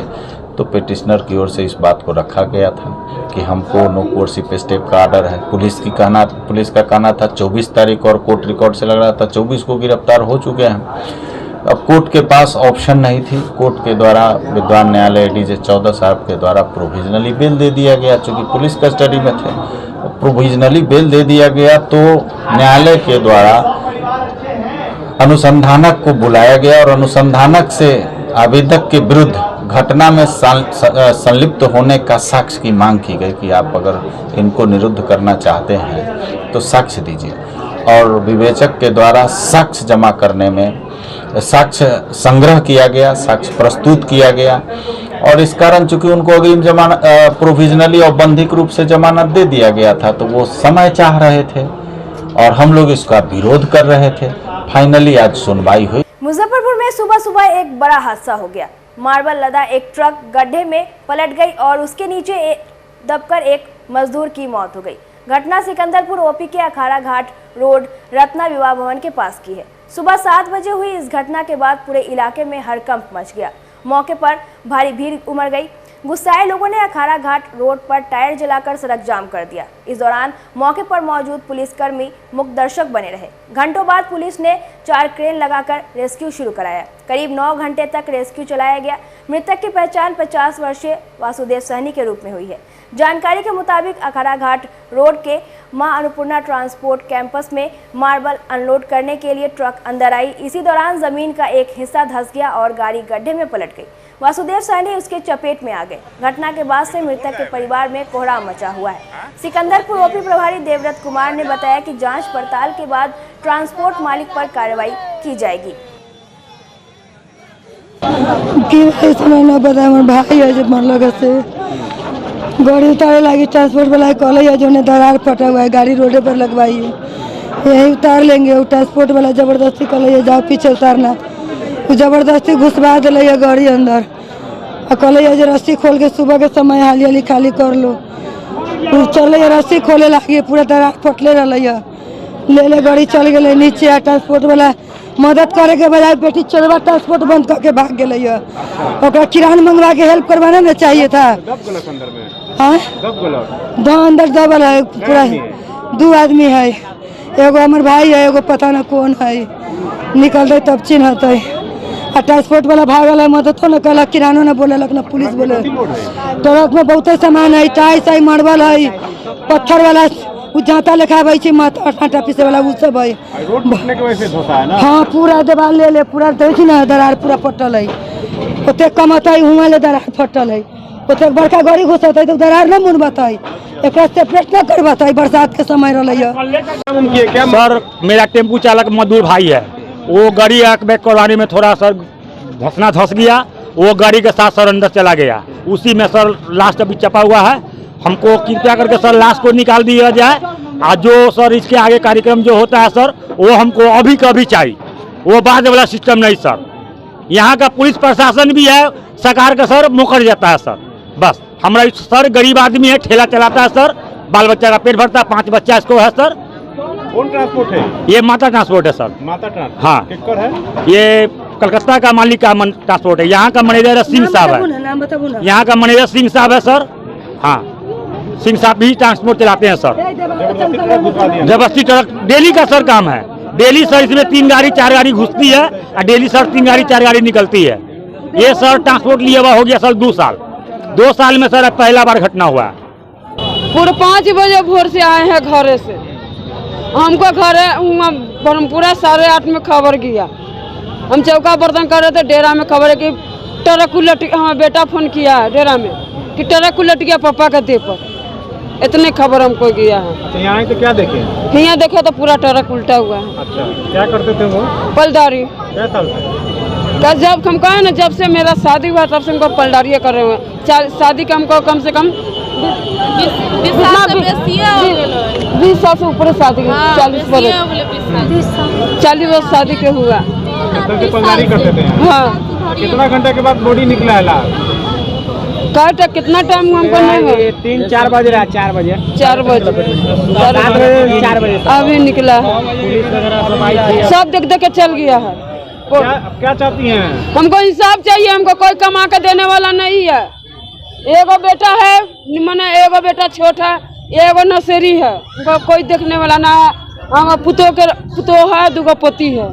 तो पिटिशनर की ओर से इस बात को रखा गया था कि हमको नो कोर्सिव स्टेप का आर्डर है। पुलिस का कहना था 24 तारीख और कोर्ट रिकॉर्ड से लग रहा था 24 को गिरफ्तार हो चुके हैं। अब कोर्ट के पास ऑप्शन नहीं थी। कोर्ट के द्वारा विद्वान न्यायालय डीजे 14 साहब के द्वारा प्रोविजनली बेल दे दिया गया। चूँकि पुलिस कस्टडी में थे, प्रोविजनली बेल दे दिया गया तो न्यायालय के द्वारा अनुसंधानक को बुलाया गया और अनुसंधानक से आवेदक के विरुद्ध घटना में संलिप्त होने का साक्ष्य की मांग की गई कि आप अगर इनको निरुद्ध करना चाहते हैं तो साक्ष्य दीजिए। और विवेचक के द्वारा साक्ष्य जमा करने में साक्ष्य संग्रह किया गया, साक्ष्य प्रस्तुत किया गया और इस कारण चूंकि उनको अग्रिम जमानत प्रोविजनली औपबंधिक रूप से जमानत दे दिया गया था तो वो समय चाह रहे थे और हम लोग इसका विरोध कर रहे थे। फाइनली आज सुनवाई हुई। मुजफ्फरपुर में सुबह सुबह एक बड़ा हादसा हो गया। मार्बल लदा एक ट्रक गड्ढे में पलट गई और उसके नीचे दबकर एक मजदूर की मौत हो गई। घटना सिकंदरपुर ओपी के अखाड़ा घाट रोड रत्ना विवाह भवन के पास की है। सुबह 7 बजे हुई इस घटना के बाद पूरे इलाके में हड़कंप मच गया। मौके पर भारी भीड़ उमड़ गई। गुस्साए लोगों ने अखाड़ा घाट रोड पर टायर जलाकर सड़क जाम कर दिया। इस दौरान मौके पर मौजूद पुलिसकर्मी मूक दर्शक बने रहे। घंटों बाद पुलिस ने 4 क्रेन लगाकर रेस्क्यू शुरू कराया। करीब 9 घंटे तक रेस्क्यू चलाया गया। मृतक की पहचान 50 वर्षीय वासुदेव सहनी के रूप में हुई है। जानकारी के मुताबिक अखाड़ा घाट रोड के मां अन्नपूर्णा ट्रांसपोर्ट कैंपस में मार्बल अनलोड करने के लिए ट्रक अंदर आई। इसी दौरान जमीन का एक हिस्सा धंस गया और गाड़ी गड्ढे में पलट गई। वासुदेव सहनी उसके चपेट में आ गए। घटना के बाद से मृतक के परिवार में कोहराम मचा हुआ है। सिकंदरपुर ओपी प्रभारी देवव्रत कुमार ने बताया कि जांच पड़ताल के बाद ट्रांसपोर्ट मालिक पर कार्रवाई की जाएगी। समय न पता भाई है जब मतलब से गाड़ी उतारे लगी ट्रांसपोर्ट वाला कॉल है जो दरार फटा हुआ है, गाड़ी रोडे पर लगवाई है, यही उतार लेंगे। वो ट्रांसपोर्ट वाला जबरदस्ती कल है जाओ पीछे उतारना, वो जबरदस्ती घुसवा दिले गाड़ी अंदर और कल है रस्सी खोल के सुबह के समय हाली हाली खाली कर लो। चले रस्सी खोले लगी पूरा दरार फटले रहा ले गाड़ी चल गए नीचे। आ ट्रांसपोर्ट वाला मदद करे के बजाय बेटी चलवा ट्रांसपोर्ट बंद करके भाग गए। किरान मंगवा के हेल्प करवाना ना चाहिए था। अंदर दबल है पूरा 2 आदमी है, एगो हमार भाई है, एगो पता न कौन है। निकलते तब चिन्हते आ ट्रांसपोर्ट वाला भागल है, मदद न कल, किरानो न बोलक न पुलिस बोले। ट्रक में बहुते सामान है, टाइस है, मार्बल है, पत्थर वाला जाता लिखा आटा पीसे वाला वो सब है। हाँ पूरा दीवार ले पूरा देखी ना दरार पूरा फटल है। ओते कमत है हुआ ले दरार फटल है। ओते बड़का गाड़ी घुसत है तो दरार न मुनबत है, एक सेपरेट न करबत है। बरसात के समय रहा। सर मेरा टेम्पू चालक मजदूर भाई है, वो गाड़ी बैक करवाने में थोड़ा सर धंस गया, वो गाड़ी के साथ सर अंदर चला गया। उसी में सर लास्ट अभी चपा हुआ है। हमको कृपया करके सर लाश को निकाल दिया जाए। आज जो सर इसके आगे कार्यक्रम जो होता है सर वो हमको अभी का अभी चाहिए, वो बाद वाला सिस्टम नहीं सर। यहाँ का पुलिस प्रशासन भी है, सरकार का सर मुकर जाता है सर। बस हमारा सर गरीब आदमी है, ठेला चलाता है सर, बाल बच्चा का पेट भरता है, 5 बच्चा इसको है सर। कौन ट्रांसपोर्ट है? ये माता ट्रांसपोर्ट है सर। माता ट्रांसपोर्ट? हाँ है? ये कलकत्ता का मालिक का ट्रांसपोर्ट है। यहाँ का मैनेजर सिंह साहब है, यहाँ का मैनेजर सिंह साहब है सर। हाँ सिंह साहब भी ट्रांसपोर्ट चलाते हैं सर। जबरदस्ती ट्रक डेली का सर काम है। डेली सर इसमें 3 गाड़ी 4 गाड़ी घुसती है और डेली सर 3 गाड़ी 4 गाड़ी निकलती है। ये सर ट्रांसपोर्ट लिया हुआ हो गया सर 2 साल। 2 साल में सर पहला बार घटना हुआ है। पूरे 5 बजे भोर से आए हैं घरे से। हमको घर पूरा 8:30 में खबर किया। हम चौका बर्तन कर रहे थे, डेरा में खबर है कि ट्रक उलट, हमारा बेटा फोन किया है डेरा में कि ट्रक उलट गया पापा के देह पर। इतने खबर हमको किया है। अच्छा यहाँ तो क्या देखे? यहाँ देखे तो पूरा ट्रक उल्टा हुआ है। अच्छा क्या करते थे वो? पलदारी। क्या साल से? जब हम कहे ना जब से मेरा शादी हुआ तब से हमको पलदारी कर रहे हुए। शादी का हमको कम से कम 20 साल से ऊपर शादी, 40 वर्ष शादी के हुआ। पलदारी करते थे? हाँ। कितना घंटे के बाद बॉडी निकला है? कितना टाइम हुआ हमको नहीं? 3-4 बज रहा है। 4 बजे 4 बजे 4 बजे अभी निकला है। सब देख देख के चल गया है। क्या चाहती हैं? हमको इंसाफ चाहिए। हमको कोई कमा के देने वाला नहीं है। एगो बेटा है, मने एगो बेटा छोटा, एगो नर्सरी है, उनका कोई देखने वाला ना है। हम पुतो है, दूगो पति है।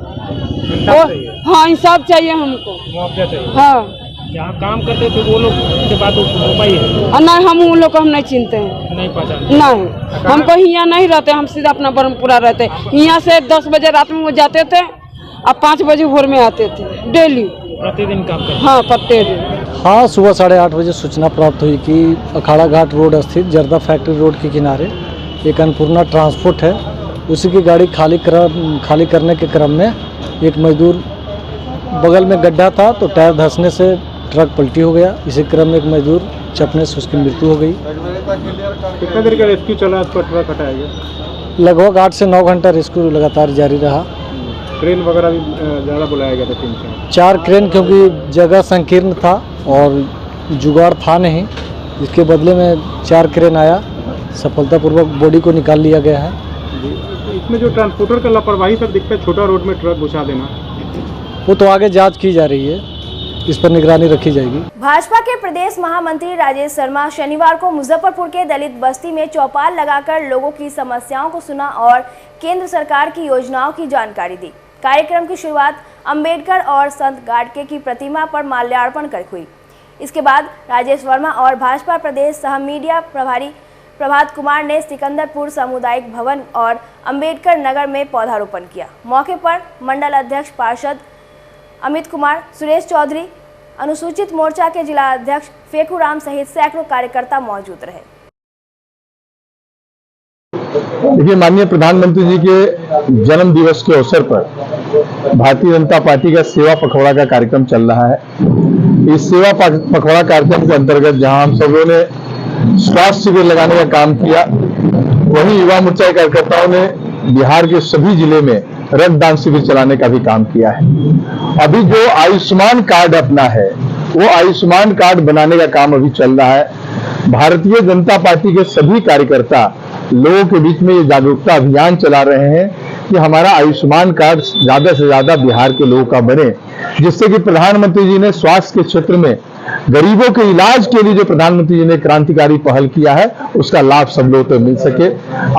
हाँ, इंसाफ चाहिए हमको। मुआवजा चाहिए। हाँ, जहाँ काम करते थे वो लोग के बाद उपाय है? नहीं, हम उन लोग को हम नहीं चिनते हैं, नहीं पहचानते। नहीं, हमको यहाँ नहीं रहते, हम सीधा अपना ब्रह्मपुरा रहते। यहाँ से 10 बजे रात में वो जाते थे और 5 बजे भोर में आते थे, डेली प्रतिदिन काम करते? हाँ, प्रतिदिन। हाँ, सुबह 8:30 बजे सूचना प्राप्त हुई कि अखाड़ा घाट रोड स्थित जर्दा फैक्ट्री रोड के किनारे एक अन्नपूर्णा ट्रांसपोर्ट है, उसी की गाड़ी खाली करने के क्रम में एक मजदूर, बगल में गड्ढा था तो टायर धंसने से ट्रक पलटी हो गया। इसी क्रम में एक मजदूर चपने से उसकी मृत्यु हो गई। कितना देर का रेस्क्यू चला, उस पर ट्रक हटाया गया? लगभग 8 से 9 घंटा रेस्क्यू लगातार जारी रहा। क्रेन वगैरह भी ज़्यादा बुलाया गया था? 4 क्रेन, क्योंकि जगह संकीर्ण था और जुगाड़ था नहीं, इसके बदले में 4 क्रेन आया, सफलतापूर्वक बॉडी को निकाल लिया गया है। इसमें जो ट्रांसपोर्टर का लापरवाही सब दिखता है, छोटा रोड में ट्रक घुसा देना, वो तो आगे जांच की जा रही है, इस पर निगरानी रखी जाएगी। भाजपा के प्रदेश महामंत्री राजेश शर्मा शनिवार को मुजफ्फरपुर के दलित बस्ती में चौपाल लगाकर लोगों की समस्याओं को सुना और केंद्र सरकार की योजनाओं की जानकारी दी। कार्यक्रम की शुरुआत अंबेडकर और संत गाडगे की प्रतिमा पर माल्यार्पण कर हुई। इसके बाद राजेश वर्मा और भाजपा प्रदेश सह मीडिया प्रभारी प्रभात कुमार ने सिकंदरपुर सामुदायिक भवन और अंबेडकर नगर में पौधारोपण किया। मौके पर मंडल अध्यक्ष पार्षद अमित कुमार, सुरेश चौधरी, अनुसूचित मोर्चा के जिला अध्यक्ष फेकू राम सहित सैकड़ों कार्यकर्ता मौजूद रहे। देखिए, माननीय प्रधानमंत्री जी के जन्म दिवस के अवसर पर भारतीय जनता पार्टी का सेवा पखवाड़ा का कार्यक्रम चल रहा है। इस सेवा पखवाड़ा कार्यक्रम के अंतर्गत जहां हम सबों ने स्वास्थ्य शिविर लगाने का काम किया, वहीं युवा मोर्चा के कार्यकर्ताओं ने बिहार के सभी जिले में रक्तदान शिविर चलाने का भी काम किया है। अभी जो आयुष्मान कार्ड अपना है, वो आयुष्मान कार्ड बनाने का काम अभी चल रहा है। भारतीय जनता पार्टी के सभी कार्यकर्ता लोगों के बीच में ये जागरूकता अभियान चला रहे हैं कि हमारा आयुष्मान कार्ड ज्यादा से ज्यादा बिहार के लोगों का बने, जिससे कि प्रधानमंत्री जी ने स्वास्थ्य के क्षेत्र में गरीबों के इलाज के लिए जो प्रधानमंत्री जी ने क्रांतिकारी पहल किया है, उसका लाभ सब लोगों को मिल सके।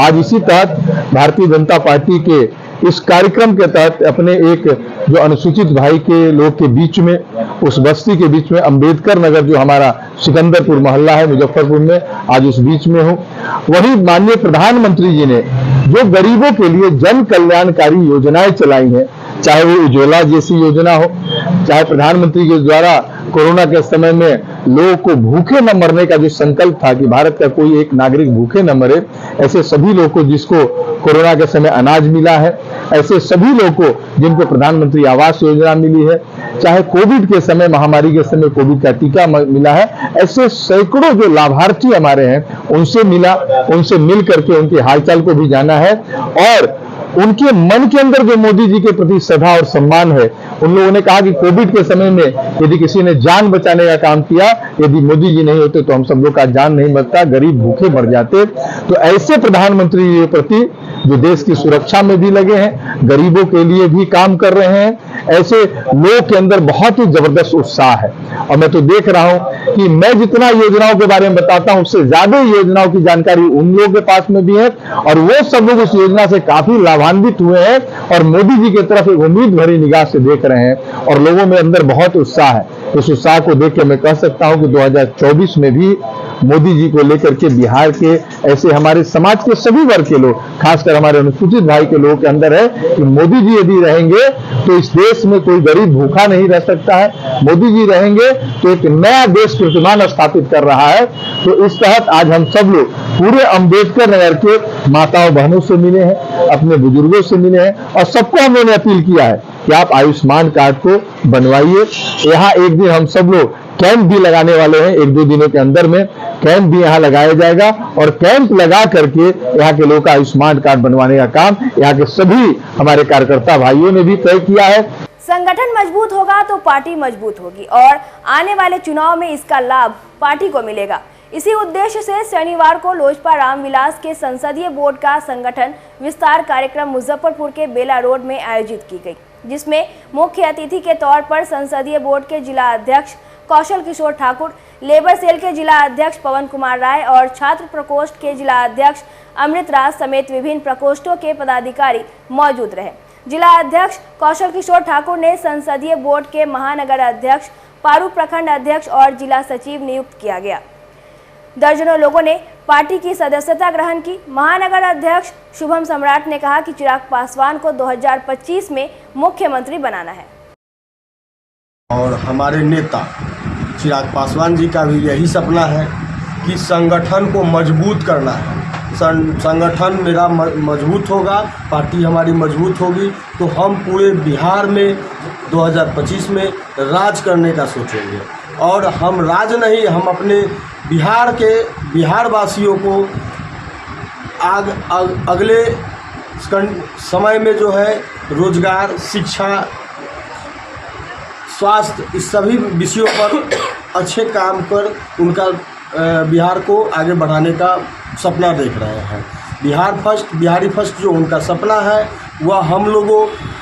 आज इसी तहत भारतीय जनता पार्टी के इस कार्यक्रम के तहत अपने एक जो अनुसूचित भाई के लोग के बीच में, उस बस्ती के बीच में अंबेडकर नगर जो हमारा सिकंदरपुर मोहल्ला है मुजफ्फरपुर में, आज उस बीच में हूँ। वहीं माननीय प्रधानमंत्री जी ने जो गरीबों के लिए जन कल्याणकारी योजनाएं चलाई हैं, चाहे वो उज्ज्वला जैसी योजना हो, चाहे प्रधानमंत्री के द्वारा कोरोना के समय में लोगों को भूखे न मरने का जो संकल्प था कि भारत का कोई एक नागरिक भूखे न मरे, ऐसे सभी लोगों को जिसको कोरोना के समय अनाज मिला है, ऐसे सभी लोगों को जिनको प्रधानमंत्री आवास योजना मिली है, चाहे कोविड के समय, महामारी के समय कोविड का टीका मिला है, ऐसे सैकड़ों जो लाभार्थी हमारे हैं उनसे मिला, उनसे मिल करके उनके हालचाल को भी जाना है और उनके मन के अंदर जो मोदी जी के प्रति श्रद्धा और सम्मान है। उन लोगों ने कहा कि कोविड के समय में यदि किसी ने जान बचाने का काम किया, यदि मोदी जी नहीं होते तो हम सब लोग का जान नहीं बचता, गरीब भूखे मर जाते। तो ऐसे प्रधानमंत्री जी के प्रति जो देश की सुरक्षा में भी लगे हैं, गरीबों के लिए भी काम कर रहे हैं, ऐसे लोगों के अंदर बहुत ही जबरदस्त उत्साह है। और मैं तो देख रहा हूं कि मैं जितना योजनाओं के बारे में बताता हूं, उससे ज्यादा योजनाओं की जानकारी उन लोगों के पास में भी है और वो सब लोग इस योजना से काफी लाभान्वित हुए हैं और मोदी जी की तरफ एक उम्मीद भरी निगाह से देख रहे हैं और लोगों में अंदर बहुत उत्साह है। इस उत्साह को देख के मैं कह सकता हूं कि 2024 में भी मोदी जी को लेकर के बिहार के ऐसे हमारे समाज के सभी वर्ग के लोग, खासकर हमारे अनुसूचित भाई के लोगों के अंदर है कि मोदी जी यदि रहेंगे तो इस देश में कोई गरीब भूखा नहीं रह सकता है। मोदी जी रहेंगे तो एक नया देश कीर्तिमान स्थापित कर रहा है। तो इस तहत आज हम सब लोग पूरे अंबेडकर नगर के माताओं बहनों से मिले हैं, अपने बुजुर्गों से मिले हैं और सबको हम लोगों ने अपील किया है कि आप आयुष्मान कार्ड को बनवाइए। यहाँ एक दिन हम सब लोग कैंप भी लगाने वाले हैं, 1-2 दिनों के अंदर में कैंप भी यहाँ लगाया जाएगा और कैंप लगा करके यहाँ के लोगों का आयुष्मान कार्ड बनवाने का काम यहाँ के सभी हमारे कार्यकर्ता भाइयों ने भी तय किया है। संगठन मजबूत होगा तो पार्टी मजबूत होगी और आने वाले चुनाव में इसका लाभ पार्टी को मिलेगा। इसी उद्देश्य से शनिवार को लोजपा रामविलास के संसदीय बोर्ड का संगठन विस्तार कार्यक्रम मुजफ्फरपुर के बेला रोड में आयोजित की गई, जिसमें मुख्य अतिथि के तौर पर संसदीय बोर्ड के जिला अध्यक्ष कौशल किशोर ठाकुर, लेबर सेल के जिला अध्यक्ष पवन कुमार राय और छात्र प्रकोष्ठ के जिला अध्यक्ष अमृत राज समेत विभिन्न प्रकोष्ठों के पदाधिकारी मौजूद रहे। जिला अध्यक्ष कौशल किशोर ठाकुर ने संसदीय बोर्ड के महानगर अध्यक्ष, पारू प्रखंड अध्यक्ष और जिला सचिव नियुक्त किया गया। दर्जनों लोगों ने पार्टी की सदस्यता ग्रहण की। महानगर अध्यक्ष शुभम सम्राट ने कहा कि चिराग पासवान को 2025 में मुख्यमंत्री बनाना है। और हमारे नेता चिराग पासवान जी का भी यही सपना है कि संगठन को मजबूत करना है। संगठन मेरा मजबूत होगा, पार्टी हमारी मजबूत होगी तो हम पूरे बिहार में 2025 में राज करने का सोचेंगे। और हम राज नहीं, हम अपने बिहार वासियों को अगले समय में जो है रोजगार, शिक्षा, स्वास्थ्य, इस सभी विषयों पर अच्छे काम कर उनका बिहार को आगे बढ़ाने का सपना देख रहे हैं। बिहारी फर्स्ट जो उनका सपना है वह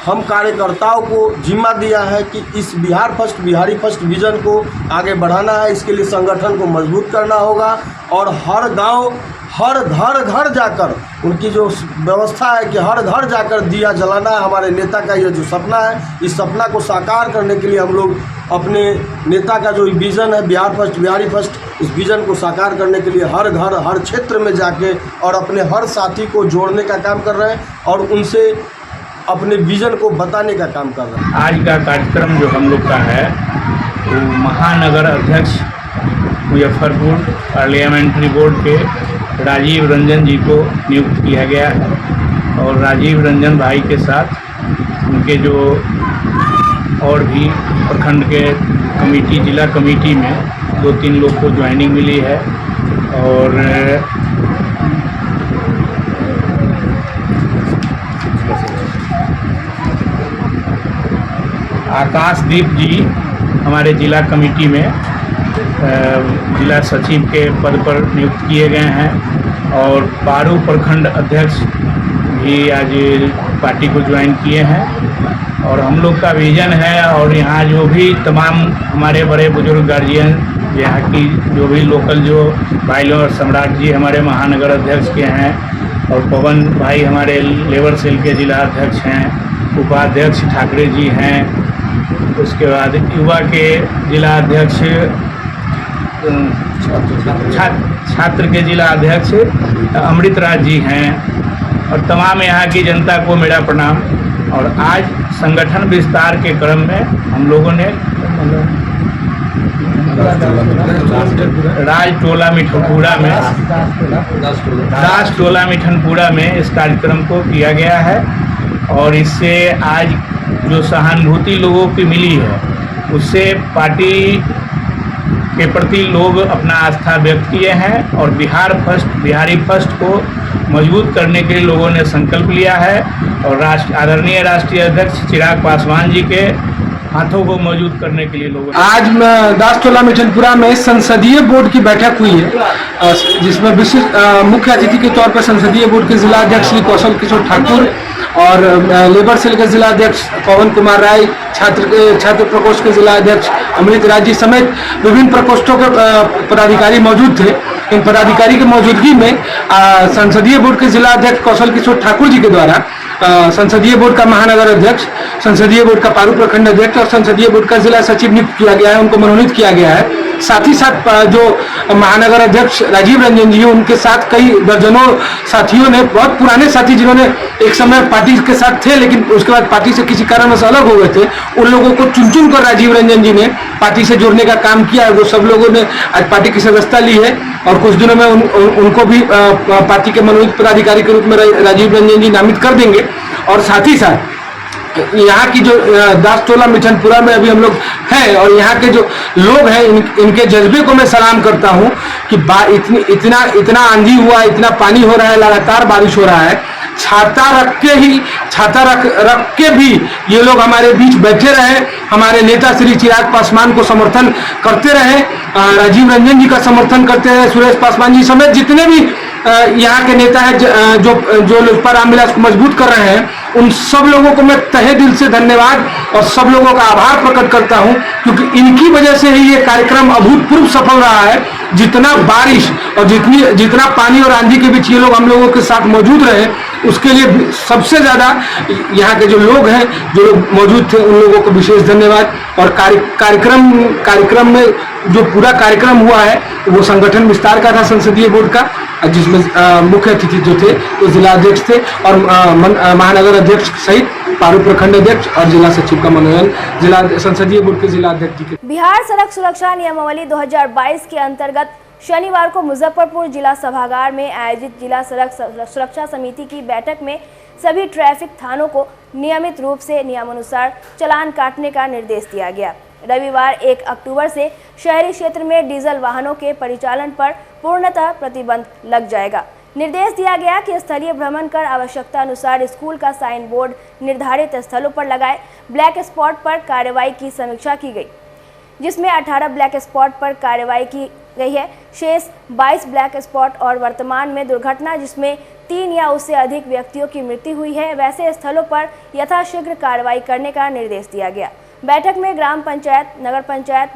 हम कार्यकर्ताओं को जिम्मा दिया है कि इस बिहारी फर्स्ट विजन को आगे बढ़ाना है। इसके लिए संगठन को मजबूत करना होगा और हर गांव, हर घर जाकर उनकी जो व्यवस्था है कि हर घर जाकर दिया जलाना है। हमारे नेता का ये जो सपना है, इस सपना को साकार करने के लिए हम लोग अपने नेता का जो विज़न है बिहारी फर्स्ट, इस विज़न को साकार करने के लिए हर घर, हर क्षेत्र में जाके और अपने हर साथी को जोड़ने का काम कर रहे हैं और उनसे अपने विज़न को बताने का काम कर रहे हैं। आज का कार्यक्रम जो हम लोग का है वो महानगर अध्यक्ष मुजफ्फरपुर पार्लियामेंट्री बोर्ड के राजीव रंजन जी को नियुक्त किया गया है और राजीव रंजन भाई के साथ उनके जो और भी प्रखंड के कमेटी, जिला कमेटी में 2-3 लोग को ज्वाइनिंग मिली है। और आकाशदीप जी हमारे जिला कमेटी में जिला सचिव के पद पर नियुक्त किए गए हैं और पारू प्रखंड अध्यक्ष भी आज पार्टी को ज्वाइन किए हैं। और हम लोग का विजन है और यहाँ जो भी तमाम हमारे बड़े बुजुर्ग गार्जियन, यहाँ की जो भी लोकल जो भाई लोग, सम्राट जी हमारे महानगर अध्यक्ष के हैं और पवन भाई हमारे लेबर सेल के जिला अध्यक्ष हैं, उपाध्यक्ष ठाकरे जी हैं, उसके बाद युवा के जिला अध्यक्ष, छात्र के जिला अध्यक्ष अमृत राज जी हैं और तमाम यहाँ की जनता को मेरा प्रणाम। और आज संगठन विस्तार के क्रम में हम लोगों ने राजटोला मिठनपुरा में इस कार्यक्रम को किया गया है और इससे आज जो सहानुभूति लोगों की मिली है उससे पार्टी के प्रति लोग अपना आस्था व्यक्त किए हैं और बिहारी फर्स्ट को मजबूत करने के लिए लोगों ने संकल्प लिया है और आदरणीय राष्ट्रीय अध्यक्ष चिराग पासवान जी के हाथों को मजबूत करने के लिए लोगों ने आज दासटोला मिठनपुरा में संसदीय बोर्ड की बैठक हुई है जिसमें विशिष्ट मुख्य अतिथि के तौर पर संसदीय बोर्ड के जिला अध्यक्ष श्री कौशल किशोर ठाकुर और लेबर सेल के जिला अध्यक्ष पवन कुमार राय, छात्र प्रकोष्ठ के जिला अध्यक्ष अमृत राज जी समेत विभिन्न प्रकोष्ठों के पदाधिकारी मौजूद थे। इन पदाधिकारी की मौजूदगी में संसदीय बोर्ड के जिला अध्यक्ष कौशल किशोर ठाकुर जी के द्वारा संसदीय बोर्ड का महानगर अध्यक्ष, संसदीय बोर्ड का पारू प्रखंड अध्यक्ष और संसदीय बोर्ड का जिला सचिव नियुक्त किया गया है, उनको मनोनीत किया गया है। साथ ही साथ जो महानगर अध्यक्ष राजीव रंजन जी, उनके साथ कई दर्जनों साथियों ने, बहुत पुराने साथी जिन्होंने एक समय पार्टी के साथ थे लेकिन उसके बाद पार्टी से किसी कारणवश अलग हो गए थे, उन लोगों को चुन कर राजीव रंजन जी ने पार्टी से जोड़ने का काम किया है। वो सब लोगों ने आज पार्टी की सदस्यता ली है और कुछ दिनों में उनको भी पार्टी के मनोनीत पदाधिकारी के रूप में राजीव रंजन जी नामित कर देंगे। और साथ ही साथ यहाँ की जो दासटोला मिठनपुरा में अभी हम लोग हैं और यहाँ के जो लोग हैं इनके जज्बे को मैं सलाम करता हूँ कि इतना आंधी हुआ, इतना पानी हो रहा है, लगातार बारिश हो रहा है, छाता रख के भी ये लोग हमारे बीच बैठे रहे, हमारे नेता श्री चिराग पासवान को समर्थन करते रहे, राजीव रंजन जी का समर्थन करते रहे, सुरेश पासवान जी समेत जितने भी यहाँ के नेता है जो लोजपा रामविलास को मजबूत कर रहे हैं, उन सब लोगों को मैं तहे दिल से धन्यवाद और सब लोगों का आभार प्रकट करता हूँ, क्योंकि इनकी वजह से ही ये कार्यक्रम अभूतपूर्व सफल रहा है। जितना बारिश और जितना पानी और आंधी के बीच ये लोग हम लोगों के साथ मौजूद रहे, उसके लिए सबसे ज़्यादा यहाँ के जो लोग हैं, जो लोग मौजूद थे, उन लोगों को विशेष धन्यवाद। और कार्यक्रम में जो पूरा कार्यक्रम हुआ है वो संगठन विस्तार का था संसदीय बोर्ड का, जिसमें मुख्य अतिथि जो थे वो जिला अध्यक्ष थे और महानगर अध्यक्ष सहित पारू प्रखंड अध्यक्ष और जिला सचिव का मनोनयन जिला संसदीय बोर्ड के जिला अध्यक्ष जी के। बिहार सड़क सुरक्षा नियमावली 2022 के अंतर्गत शनिवार को मुजफ्फरपुर जिला सभागार में आयोजित जिला सड़क सुरक्षा समिति की बैठक में सभी ट्रैफिक थानों को नियमित रूप से नियमानुसार चालान काटने का निर्देश दिया गया। रविवार 1 अक्टूबर से शहरी क्षेत्र में डीजल वाहनों के परिचालन पर पूर्णतः प्रतिबंध लग जाएगा। निर्देश दिया गया कि स्थलीय भ्रमण कर आवश्यकता अनुसार स्कूल का साइन बोर्ड निर्धारित स्थलों पर लगाए। ब्लैक स्पॉट पर कार्रवाई की समीक्षा की गई, जिसमें 18 ब्लैक स्पॉट पर कार्रवाई की गई है। शेष 22 ब्लैक स्पॉट और वर्तमान में दुर्घटना जिसमें 3 या उससे अधिक व्यक्तियों की मृत्यु हुई है, वैसे स्थलों पर यथाशीघ्र कार्रवाई करने का निर्देश दिया गया। बैठक में ग्राम पंचायत,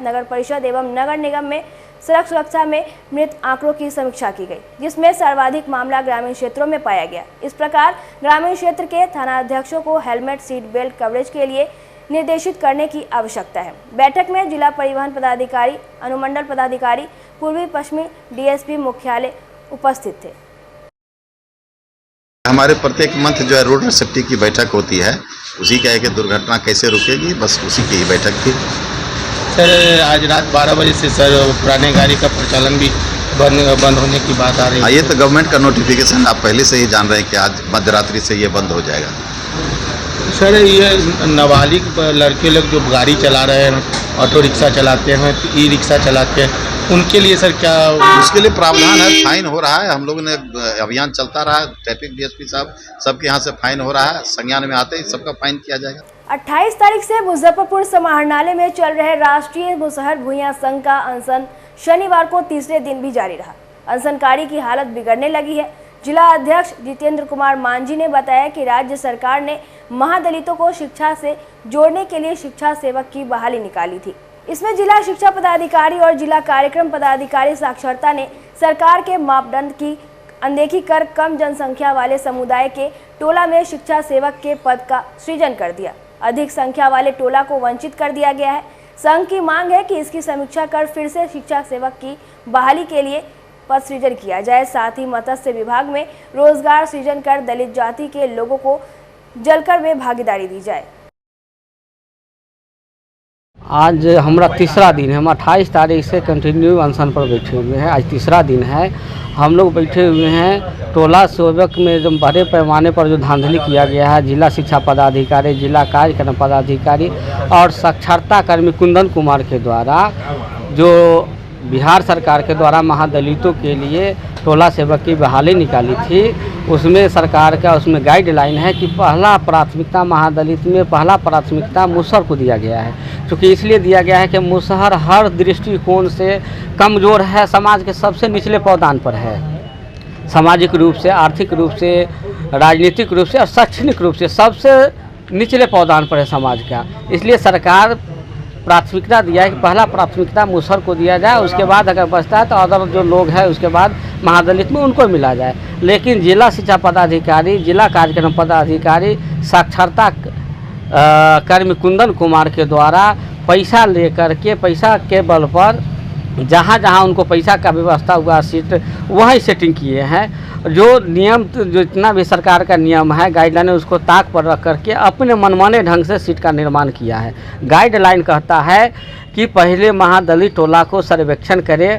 नगर परिषद एवं नगर निगम में सड़क सुरक्षा में मृत आंकड़ों की समीक्षा की गई, जिसमें सर्वाधिक मामला ग्रामीण क्षेत्रों में पाया गया। इस प्रकार ग्रामीण क्षेत्र के थानाध्यक्षों को हेलमेट सीट बेल्ट कवरेज के लिए निर्देशित करने की आवश्यकता है। बैठक में जिला परिवहन पदाधिकारी, अनुमंडल पदाधिकारी, पूर्वी पश्चिमी डीएसपी मुख्यालय उपस्थित थे। हमारे प्रत्येक मंथ जो है रोड सेफ्टी की बैठक होती है, उसी का है कि दुर्घटना कैसे रुकेगी, बस उसी की ही बैठक थी। सर आज रात 12 बजे से सर पुराने गाड़ी का प्रचलन भी बंद होने की बात आ रही है। ये तो गवर्नमेंट का नोटिफिकेशन, आप पहले से ही जान रहे हैं कि आज मध्यरात्रि से ये बंद हो जाएगा। सर ये नाबालिग लड़के लोग जो गाड़ी चला रहे हैं, ऑटो रिक्शा चलाते हैं, ई रिक्शा चलाते हैं, उनके लिए सर क्या उसके लिए प्रावधान है, फाइन हो रहा है। हम लोगों ने अभियान चलता रहा, ट्रैफिक डीएसपी साहब सबके यहाँ से फाइन हो रहा है, संज्ञान में आते ही सबका फाइन किया जाएगा। 28 तारीख से मुजफ्फरपुर समाहरणालय में चल रहे राष्ट्रीय मुसहर भूइयां संघ का अनशन शनिवार को तीसरे दिन भी जारी रहा। अनशनकारी की हालत बिगड़ने लगी है। जिला अध्यक्ष जितेंद्र कुमार मांझी ने बताया कि राज्य सरकार ने महादलितों को शिक्षा से जोड़ने के लिए शिक्षा सेवक की बहाली निकाली थी। इसमें जिला शिक्षा पदाधिकारी और जिला कार्यक्रम पदाधिकारी साक्षरता ने सरकार के मापदंड की अनदेखी कर कम जनसंख्या वाले समुदाय के टोला में शिक्षा सेवक के पद का सृजन कर दिया। अधिक संख्या वाले टोला को वंचित कर दिया गया है। संघ की मांग है कि इसकी समीक्षा कर फिर से शिक्षा सेवक की बहाली के लिए पद सृजन किया जाए। साथ ही मत्स्य विभाग में रोजगार सृजन कर दलित जाति के लोगों को जलकर में भागीदारी दी जाए। आज हमारा तीसरा दिन है। हम 28 तारीख से कंटिन्यू अनशन पर बैठे हुए हैं। आज तीसरा दिन है। हम लोग बैठे हुए हैं टोला सेवक में जो बड़े पैमाने पर जो धांधली किया गया है, जिला शिक्षा पदाधिकारी, जिला कार्यक्रम पदाधिकारी और साक्षरता कर्मी कुंदन कुमार के द्वारा जो बिहार सरकार के द्वारा महादलितों के लिए टोला सेवक की बहाली निकाली थी, उसमें सरकार का उसमें गाइडलाइन है कि पहला प्राथमिकता महादलित में पहला प्राथमिकता मुसहर को दिया गया है। क्योंकि इसलिए दिया गया है कि मुसहर हर दृष्टिकोण से कमज़ोर है, समाज के सबसे निचले पावदान पर है। सामाजिक रूप से, आर्थिक रूप से, राजनीतिक रूप से और शैक्षणिक रूप से सबसे निचले पावदान पर है समाज का। इसलिए सरकार प्राथमिकता दिया है कि पहला प्राथमिकता मुसहर को दिया जाए, उसके बाद अगर बचता है तो अदर जो लोग हैं उसके बाद महादलित में उनको मिला जाए। लेकिन जिला शिक्षा पदाधिकारी, जिला कार्यक्रम पदाधिकारी, साक्षरता कर्मी कुंदन कुमार के द्वारा पैसा लेकर के पैसा के बल पर जहाँ जहाँ उनको पैसा का व्यवस्था हुआ सीट वही सेटिंग किए हैं। जो नियम जो जितना भी सरकार का नियम है, गाइडलाइन, उसको ताक पर रख करके अपने मनमाने ढंग से सीट का निर्माण किया है। गाइडलाइन कहता है कि पहले महादलित टोला को सर्वेक्षण करे,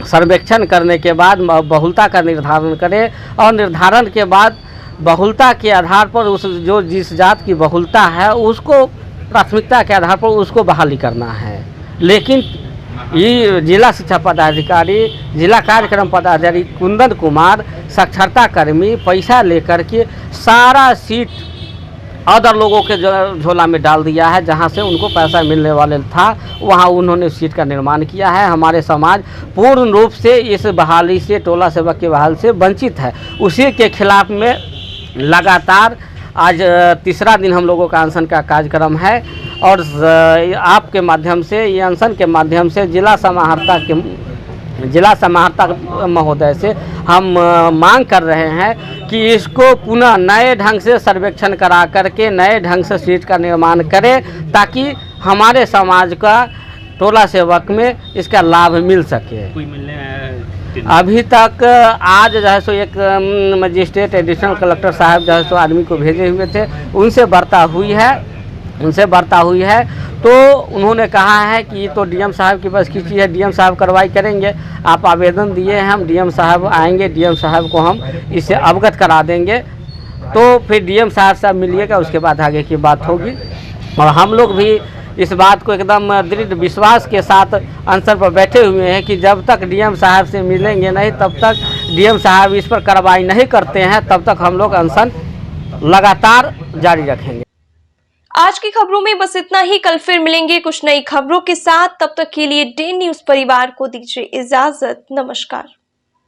सर्वेक्षण करने के बाद बहुलता का निर्धारण करे और निर्धारण के बाद बहुलता के आधार पर उस जो जिस जात की बहुलता है उसको प्राथमिकता के आधार पर उसको बहाली करना है। लेकिन ये जिला शिक्षा पदाधिकारी, जिला कार्यक्रम पदाधिकारी कुंदन कुमार, साक्षरता कर्मी पैसा लेकर के सारा सीट अदर लोगों के झोला में डाल दिया है। जहां से उनको पैसा मिलने वाले था वहां उन्होंने सीट का निर्माण किया है। हमारे समाज पूर्ण रूप से इस बहाली से, टोला सेवक की बहाल से वंचित है। उसी के खिलाफ में लगातार आज तीसरा दिन हम लोगों का अनशन का कार्यक्रम है और आपके माध्यम से, ये अनशन के माध्यम से जिला समाहर्ता महोदय से हम मांग कर रहे हैं कि इसको पुनः नए ढंग से सर्वेक्षण करा करके नए ढंग से सीट का निर्माण करें ताकि हमारे समाज का टोला सेवक में इसका लाभ मिल सके। अभी तक आज जो है सो एक मजिस्ट्रेट एडिशनल कलेक्टर साहब जो है सो आदमी को भेजे हुए थे, उनसे वार्ता हुई है तो उन्होंने कहा है कि ये तो डीएम साहब की बस की चीज़ है, डीएम साहब कार्रवाई करेंगे। आप आवेदन दिए हैं, हम डीएम साहब आएंगे, डीएम साहब को हम इससे अवगत करा देंगे। तो फिर डीएम साहब मिलिएगा, उसके बाद आगे की बात होगी। और हम लोग भी इस बात को एकदम दृढ़ विश्वास के साथ अनशन पर बैठे हुए हैं कि जब तक डीएम साहब से मिलेंगे नहीं, तब तक डीएम साहब इस पर कार्रवाई नहीं करते हैं, तब तक हम लोग अनशन लगातार जारी रखेंगे। आज की खबरों में बस इतना ही। कल फिर मिलेंगे कुछ नई खबरों के साथ। तब तक के लिए डे न्यूज़ परिवार को दीजिए इजाजत। नमस्कार।